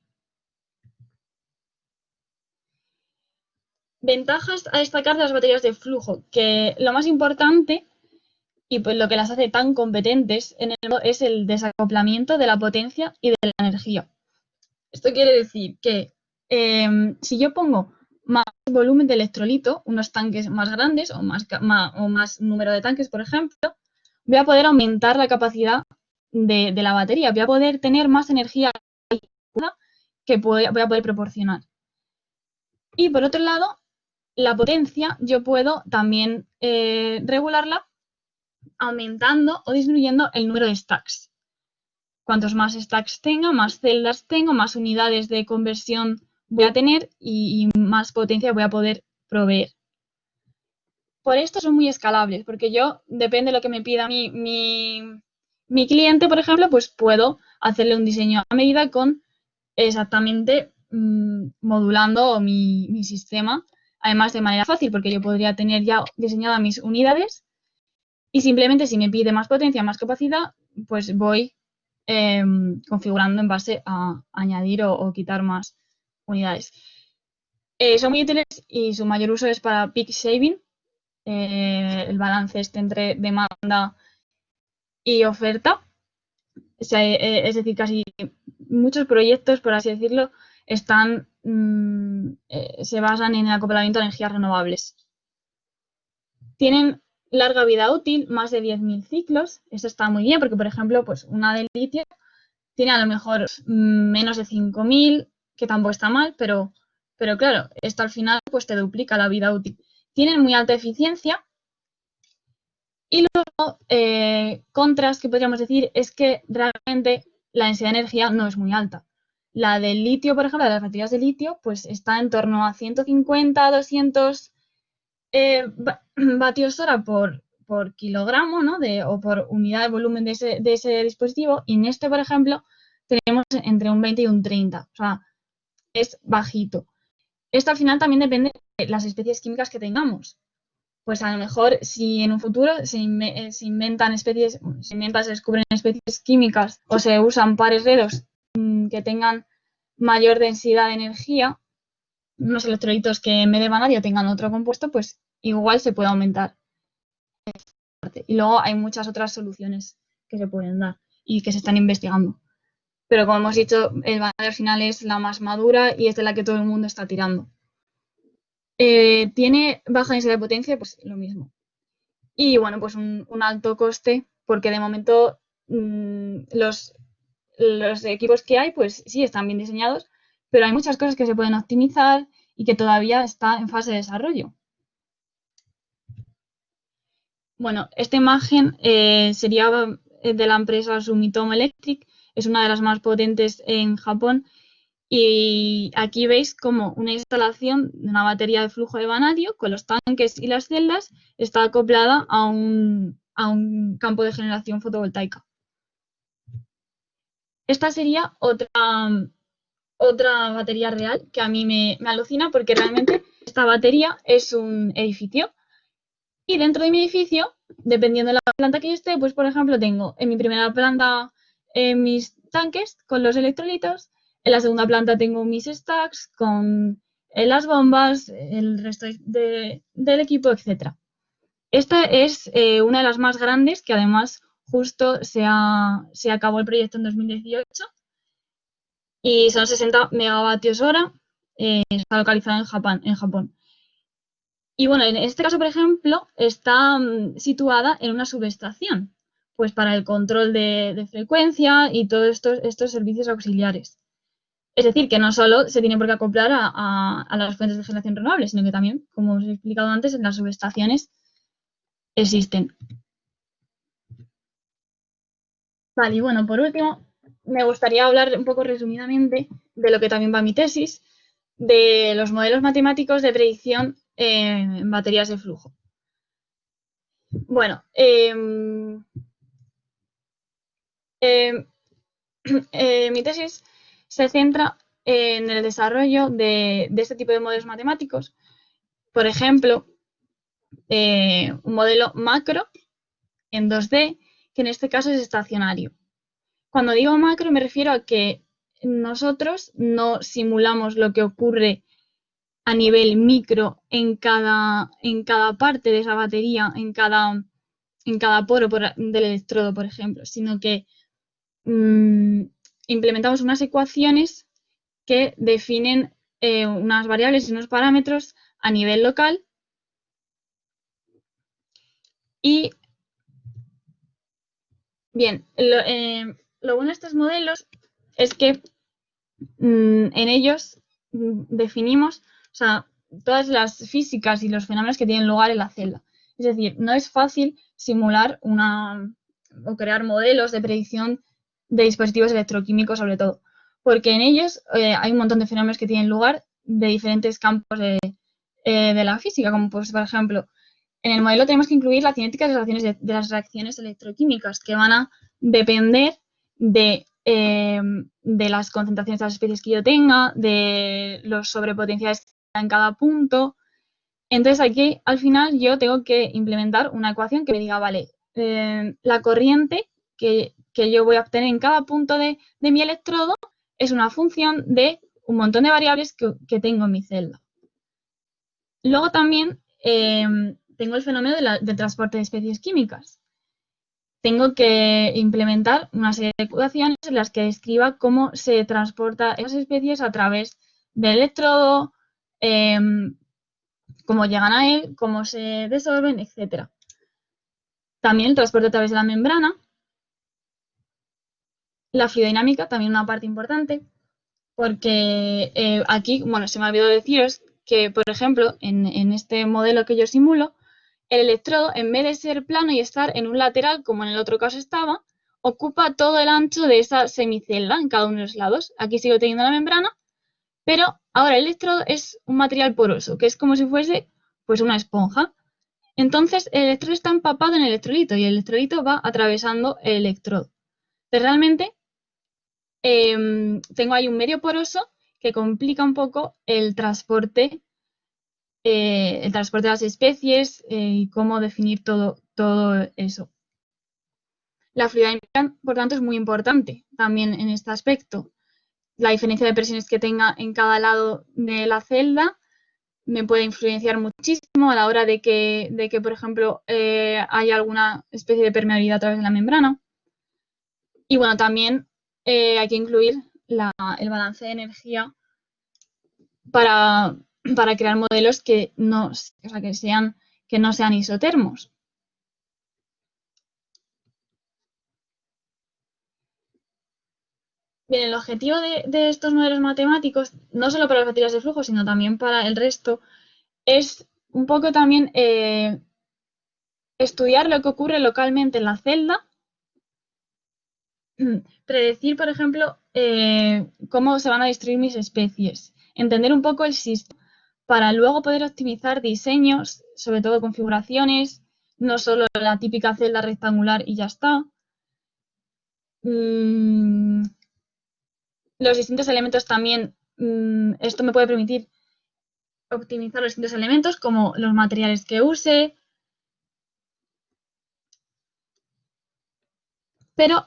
Ventajas a destacar de las baterías de flujo, que lo más importante y pues lo que las hace tan competentes en el mundo es el desacoplamiento de la potencia y de la energía. Esto quiere decir que si yo pongo más volumen de electrolito, unos tanques más grandes o más número de tanques, por ejemplo, voy a poder aumentar la capacidad de la batería, voy a poder tener más energía que voy a poder proporcionar. Y por otro lado, la potencia yo puedo también regularla aumentando o disminuyendo el número de stacks. Cuantos más stacks tenga, más celdas tengo, más unidades de conversión voy a tener y más potencia voy a poder proveer. Por esto son muy escalables, porque yo, depende de lo que me pida mi cliente, por ejemplo, pues puedo hacerle un diseño a medida con exactamente modulando mi sistema, además de manera fácil, porque yo podría tener ya diseñadas mis unidades y simplemente si me pide más potencia, más capacidad, pues voy configurando en base a añadir o quitar más unidades. Son muy útiles y su mayor uso es para peak shaving, el balance entre demanda y oferta. Es decir, casi muchos proyectos, por así decirlo, se basan en el acoplamiento de energías renovables. Tienen larga vida útil, más de 10.000 ciclos. Eso está muy bien porque, por ejemplo, pues una de litio tiene a lo mejor menos de 5.000, que tampoco está mal, pero claro, esto al final pues te duplica la vida útil. Tienen muy alta eficiencia. Y luego, contras que podríamos decir es que realmente la densidad de energía no es muy alta. La del litio, por ejemplo, las baterías de litio, pues está en torno a 150, 200 vatios hora por kilogramo, ¿no? O por unidad de volumen de ese dispositivo. Y en este, por ejemplo, tenemos entre un 20 y un 30. O sea, es bajito. Esto al final también depende de las especies químicas que tengamos. Pues a lo mejor si en un futuro se descubren especies químicas o se usan pares redox que tengan mayor densidad de energía, unos electrolitos que en vez de vanadio tengan otro compuesto, pues igual se puede aumentar. Y luego hay muchas otras soluciones que se pueden dar y que se están investigando. pero como hemos dicho, el vanadium al final es la más madura y es de la que todo el mundo está tirando. Tiene baja densidad de potencia, pues lo mismo. Y bueno, pues un alto coste, porque de momento los equipos que hay, pues sí, están bien diseñados, pero hay muchas cosas que se pueden optimizar y que todavía está en fase de desarrollo. Bueno, esta imagen sería de la empresa Sumitomo Electric, es una de las más potentes en Japón. Y aquí veis como una instalación de una batería de flujo de vanadio con los tanques y las celdas está acoplada a un campo de generación fotovoltaica. Esta sería otra batería real que a mí me alucina porque realmente esta batería es un edificio y dentro de mi edificio, dependiendo de la planta que yo esté, pues por ejemplo tengo en mi primera planta mis tanques con los electrolitos, en la segunda planta tengo mis stacks con las bombas, el resto del equipo, etc. Esta es una de las más grandes que además justo se acabó el proyecto en 2018 y son 60 megavatios hora, está localizada en Japón. Y bueno, en este caso, por ejemplo, está situada en una subestación, pues para el control de frecuencia y todos estos servicios auxiliares. Es decir, que no solo se tiene por qué acoplar a las fuentes de generación renovable, sino que también, como os he explicado antes, en las subestaciones existen. Vale, y bueno, por último, me gustaría hablar un poco resumidamente de lo que también va mi tesis, de los modelos matemáticos de predicción en baterías de flujo. Bueno, mi tesis se centra en el desarrollo de este tipo de modelos matemáticos. Por ejemplo, un modelo macro en 2D, que en este caso es estacionario. Cuando digo macro me refiero a que nosotros no simulamos lo que ocurre a nivel micro en cada parte de esa batería, en cada poro del electrodo, por ejemplo, sino que implementamos unas ecuaciones que definen unas variables y unos parámetros a nivel local y bien, lo bueno de estos modelos es que en ellos definimos, o sea, todas las físicas y los fenómenos que tienen lugar en la celda. Es decir, no es fácil simular o crear modelos de predicción de dispositivos electroquímicos, sobre todo, porque en ellos hay un montón de fenómenos que tienen lugar de diferentes campos de la física, como pues, por ejemplo, en el modelo tenemos que incluir la cinética de las reacciones electroquímicas, que van a depender de las concentraciones de las especies que yo tenga, de los sobrepotenciales que hay en cada punto. Entonces aquí al final yo tengo que implementar una ecuación que me diga, vale, la corriente que yo voy a obtener en cada punto de mi electrodo es una función de un montón de variables que tengo en mi celda. Luego también tengo el fenómeno del transporte de especies químicas. Tengo que implementar una serie de ecuaciones en las que describa cómo se transporta esas especies a través del electrodo, cómo llegan a él, cómo se disolven, etc. También el transporte a través de la membrana. La fluidodinámica, también una parte importante, porque aquí, bueno, se me ha olvidado deciros que, por ejemplo, en este modelo que yo simulo, el electrodo, en vez de ser plano y estar en un lateral, como en el otro caso estaba, ocupa todo el ancho de esa semicelda en cada uno de los lados. Aquí sigo teniendo la membrana, pero ahora el electrodo es un material poroso, que es como si fuese pues una esponja. Entonces el electrodo está empapado en el electrolito y el electrolito va atravesando el electrodo. Entonces, realmente tengo ahí un medio poroso que complica un poco el transporte de las especies y cómo definir todo eso. La fluidodinámica, por tanto, es muy importante también en este aspecto. La diferencia de presiones que tenga en cada lado de la celda me puede influenciar muchísimo a la hora de que por ejemplo, haya alguna especie de permeabilidad a través de la membrana. Y bueno, también hay que incluir el balance de energía para, crear modelos que no, o sea, que no sean isotermos. Bien, el objetivo de estos modelos matemáticos, no solo para las baterías de flujo, sino también para el resto, es un poco también estudiar lo que ocurre localmente en la celda, predecir, por ejemplo, cómo se van a destruir mis especies, entender un poco el sistema para luego poder optimizar diseños, sobre todo configuraciones, no solo la típica celda rectangular y ya está. Los distintos elementos también, esto me puede permitir optimizar los distintos elementos, como los materiales que use. Pero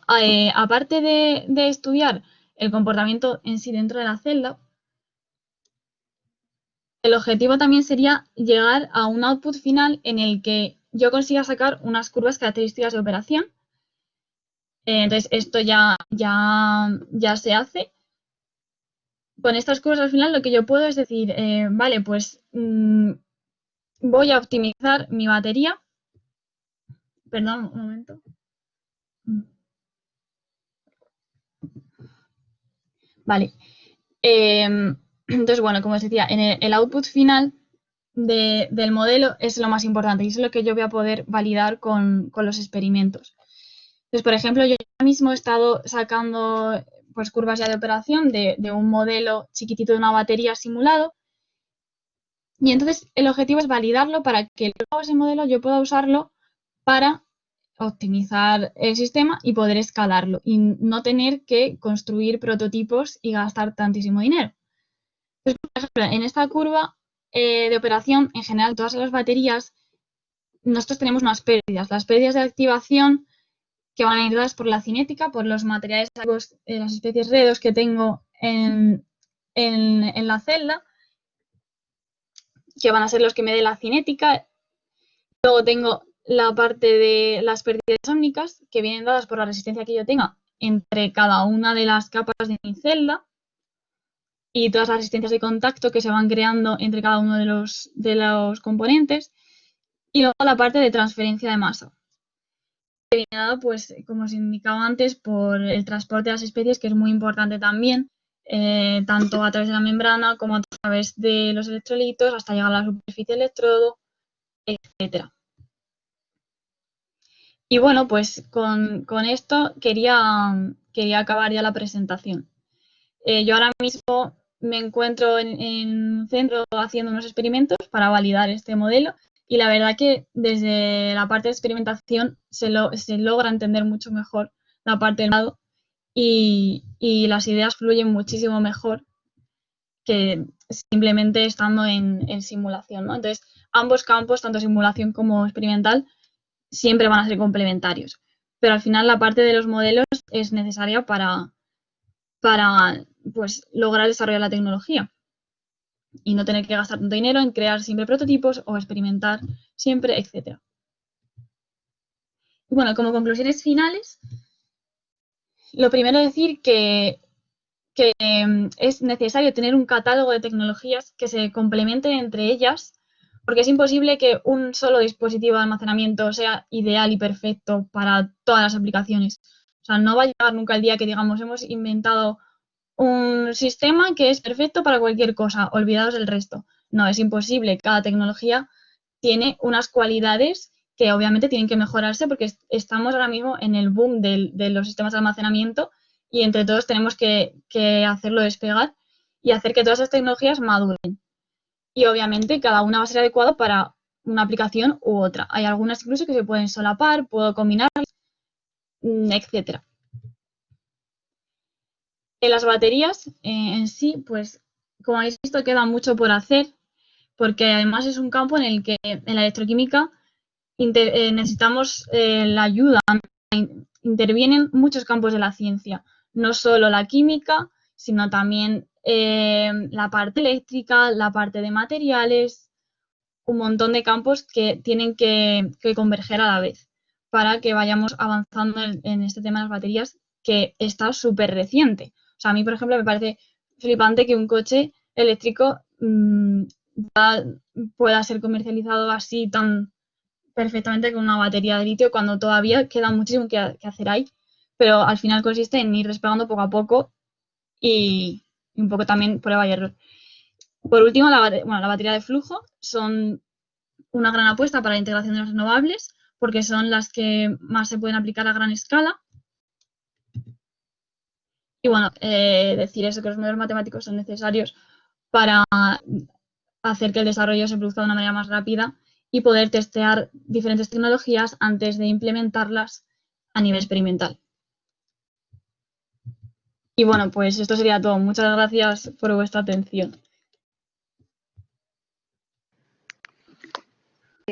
aparte de estudiar el comportamiento en sí dentro de la celda, el objetivo también sería llegar a un output final en el que yo consiga sacar unas curvas características de operación. Entonces, esto ya se hace. Con estas curvas al final lo que yo puedo es decir, vale, pues voy a optimizar mi batería. Perdón, un momento. Vale. Entonces, bueno, como os decía, en el output final del modelo es lo más importante y es lo que yo voy a poder validar con los experimentos. Entonces, por ejemplo, yo ahora mismo he estado sacando pues, curvas ya de operación de un modelo chiquitito de una batería simulado y entonces el objetivo es validarlo para que luego ese modelo yo pueda usarlo para optimizar el sistema y poder escalarlo y no tener que construir prototipos y gastar tantísimo dinero. Entonces, por ejemplo, en esta curva de operación, en general, todas las baterías, nosotros tenemos unas pérdidas. Las pérdidas de activación que van a ir dadas por la cinética, por los materiales, las especies redos que tengo en la celda, que van a ser los que me dé la cinética. Luego tengo la parte de las pérdidas ómnicas, que vienen dadas por la resistencia que yo tenga entre cada una de las capas de mi celda y todas las resistencias de contacto que se van creando entre cada uno de los componentes. Y luego la parte de transferencia de masa, que viene dada, pues, como os indicaba antes, por el transporte de las especies, que es muy importante también, tanto a través de la membrana como a través de los electrolitos hasta llegar a la superficie del electrodo, etcétera. Y bueno, pues con esto quería acabar ya la presentación. Yo ahora mismo me encuentro en un centro haciendo unos experimentos para validar este modelo y la verdad que desde la parte de experimentación se logra entender mucho mejor la parte del lado y las ideas fluyen muchísimo mejor que simplemente estando en simulación, ¿no? Entonces, ambos campos, tanto simulación como experimental, siempre van a ser complementarios. Pero al final la parte de los modelos es necesaria para pues, lograr desarrollar la tecnología y no tener que gastar tanto dinero en crear siempre prototipos o experimentar siempre, etc. Y bueno, como conclusiones finales, lo primero es decir que es necesario tener un catálogo de tecnologías que se complementen entre ellas, porque es imposible que un solo dispositivo de almacenamiento sea ideal y perfecto para todas las aplicaciones. O sea, no va a llegar nunca el día que digamos hemos inventado un sistema que es perfecto para cualquier cosa, olvidados del resto. No, es imposible. Cada tecnología tiene unas cualidades que obviamente tienen que mejorarse porque estamos ahora mismo en el boom de los sistemas de almacenamiento y entre todos tenemos que hacerlo despegar y hacer que todas esas tecnologías maduren. Y obviamente cada una va a ser adecuada para una aplicación u otra. Hay algunas incluso que se pueden solapar, puedo combinar, etcétera. En las baterías en sí, pues como habéis visto, queda mucho por hacer, porque además es un campo en el que en la electroquímica necesitamos la ayuda. Intervienen muchos campos de la ciencia, no solo la química, sino también la parte eléctrica, la parte de materiales, un montón de campos que tienen que converger a la vez para que vayamos avanzando en este tema de las baterías, que está súper reciente. O sea, a mí, por ejemplo, me parece flipante que un coche eléctrico ya pueda ser comercializado así tan perfectamente con una batería de litio cuando todavía queda muchísimo que hacer ahí, pero al final consiste en ir despegando poco a poco y un poco también prueba y error. Por último, la batería de flujo son una gran apuesta para la integración de las renovables porque son las que más se pueden aplicar a gran escala. Y bueno, decir eso, que los modelos matemáticos son necesarios para hacer que el desarrollo se produzca de una manera más rápida y poder testear diferentes tecnologías antes de implementarlas a nivel experimental. Y bueno, pues esto sería todo. Muchas gracias por vuestra atención.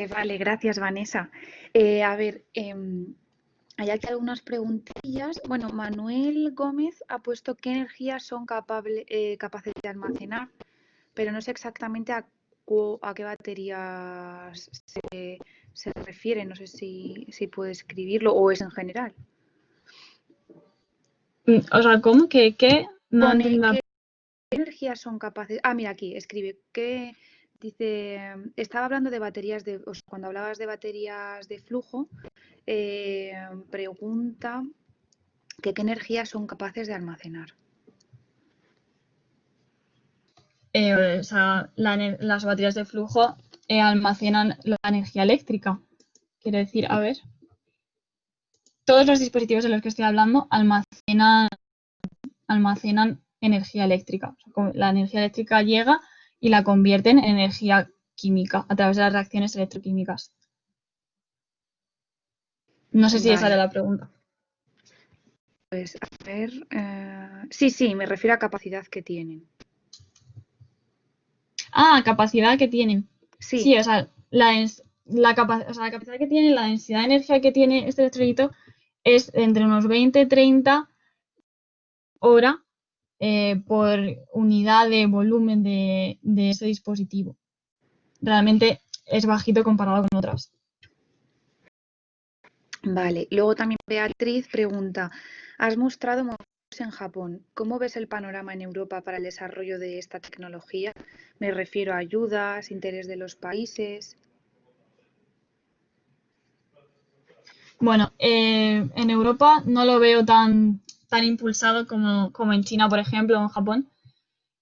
Vale, gracias, Vanessa. A ver, hay aquí algunas preguntillas. Bueno, Manuel Gómez ha puesto qué energías son capaces de almacenar, pero no sé exactamente a qué baterías se refiere. No sé si puede escribirlo o es en general. O sea, ¿cómo? ¿Qué? No Pone entiendo. qué energías son capaces. Ah, mira, aquí escribe que dice, estaba hablando de baterías o sea, cuando hablabas de baterías de flujo, pregunta que qué energías son capaces de almacenar. O sea, las baterías de flujo almacenan la energía eléctrica. Quiero decir, a ver, todos los dispositivos de los que estoy hablando almacenan energía eléctrica. O sea, la energía eléctrica llega y la convierten en energía química a través de las reacciones electroquímicas. No sé si esa era la pregunta. Pues a ver, sí, me refiero a capacidad que tienen. Ah, capacidad que tienen. Sí, Sí, o sea, la capacidad que tiene, la densidad de energía que tiene este electrolito es entre unos 20-30 horas por unidad de volumen de ese dispositivo. Realmente es bajito comparado con otras. vale. Luego también Beatriz pregunta, has mostrado modelos en Japón. ¿Cómo ves el panorama en Europa para el desarrollo de esta tecnología? Me refiero a ayudas, interés de los países. Bueno, en Europa no lo veo tan impulsado como en China, por ejemplo, o en Japón,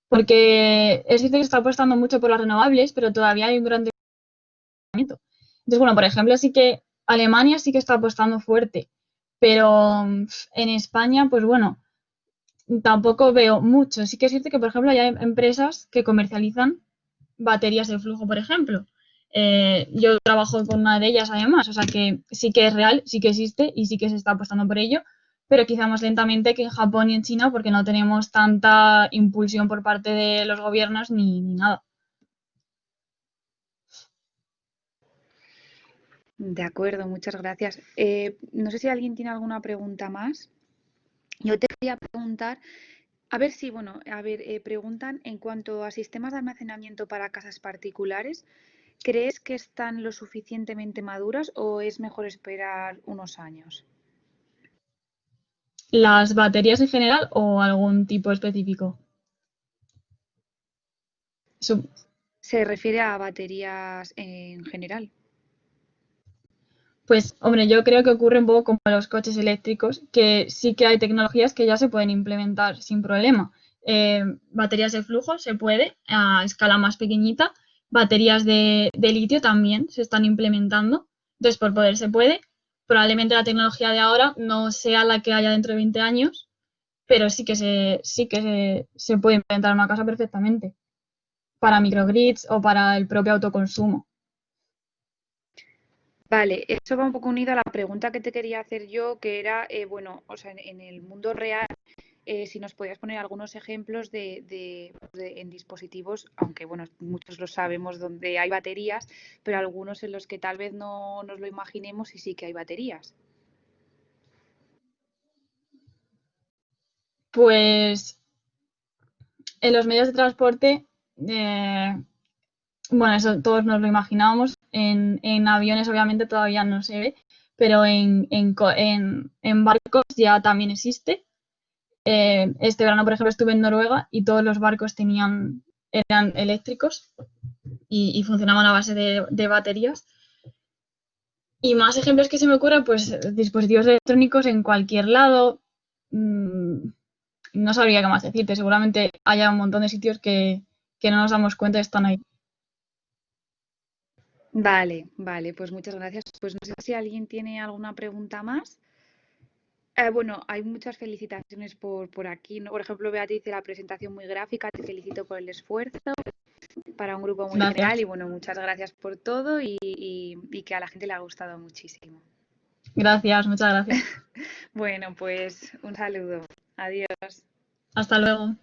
porque es cierto que se está apostando mucho por las renovables, pero todavía hay un gran desconocimiento. Entonces, bueno, por ejemplo, sí que Alemania sí que está apostando fuerte, pero en España, pues bueno, tampoco veo mucho. Sí que es cierto que, por ejemplo, hay empresas que comercializan baterías de flujo, por ejemplo. Yo trabajo con una de ellas además, o sea que sí que es real, sí que existe y sí que se está apostando por ello, pero quizá más lentamente que en Japón y en China porque no tenemos tanta impulsión por parte de los gobiernos ni nada. De acuerdo, muchas gracias. No sé si alguien tiene alguna pregunta más. Yo te quería preguntar, a ver si, bueno, preguntan en cuanto a sistemas de almacenamiento para casas particulares, ¿crees que están lo suficientemente maduras o es mejor esperar unos años? ¿Las baterías en general o algún tipo específico? Se refiere a baterías en general. Pues, hombre, yo creo que ocurre un poco como los coches eléctricos, que sí que hay tecnologías que ya se pueden implementar sin problema. Baterías de flujo se puede a escala más pequeñita, baterías de litio también se están implementando, entonces por poder se puede. Probablemente la tecnología de ahora no sea la que haya dentro de 20 años, pero sí que se puede implementar en una casa perfectamente, para microgrids o para el propio autoconsumo. Vale, eso va un poco unido a la pregunta que te quería hacer yo, que era, bueno, o sea, en el mundo real, si nos podías poner algunos ejemplos en dispositivos, aunque bueno, muchos lo sabemos donde hay baterías, pero algunos en los que tal vez no nos lo imaginemos y sí que hay baterías. Pues en los medios de transporte, bueno, eso todos nos lo imaginábamos. En aviones obviamente todavía no se ve, pero en barcos ya también existe. Este verano, por ejemplo, estuve en Noruega y todos los barcos eran eléctricos y funcionaban a base de baterías. Y más ejemplos que se me ocurren, pues dispositivos electrónicos en cualquier lado. No sabría qué más decirte. Seguramente haya un montón de sitios que no nos damos cuenta de que están ahí. Vale, vale, pues muchas gracias. Pues no sé si alguien tiene alguna pregunta más. Bueno, hay muchas felicitaciones por aquí, ¿no? Por ejemplo, Beatriz dice la presentación muy gráfica, te felicito por el esfuerzo para un grupo muy general y Gracias. bueno, muchas gracias por todo y que a la gente le ha gustado muchísimo. Gracias, muchas gracias. Bueno, pues un saludo. Adiós. Hasta luego.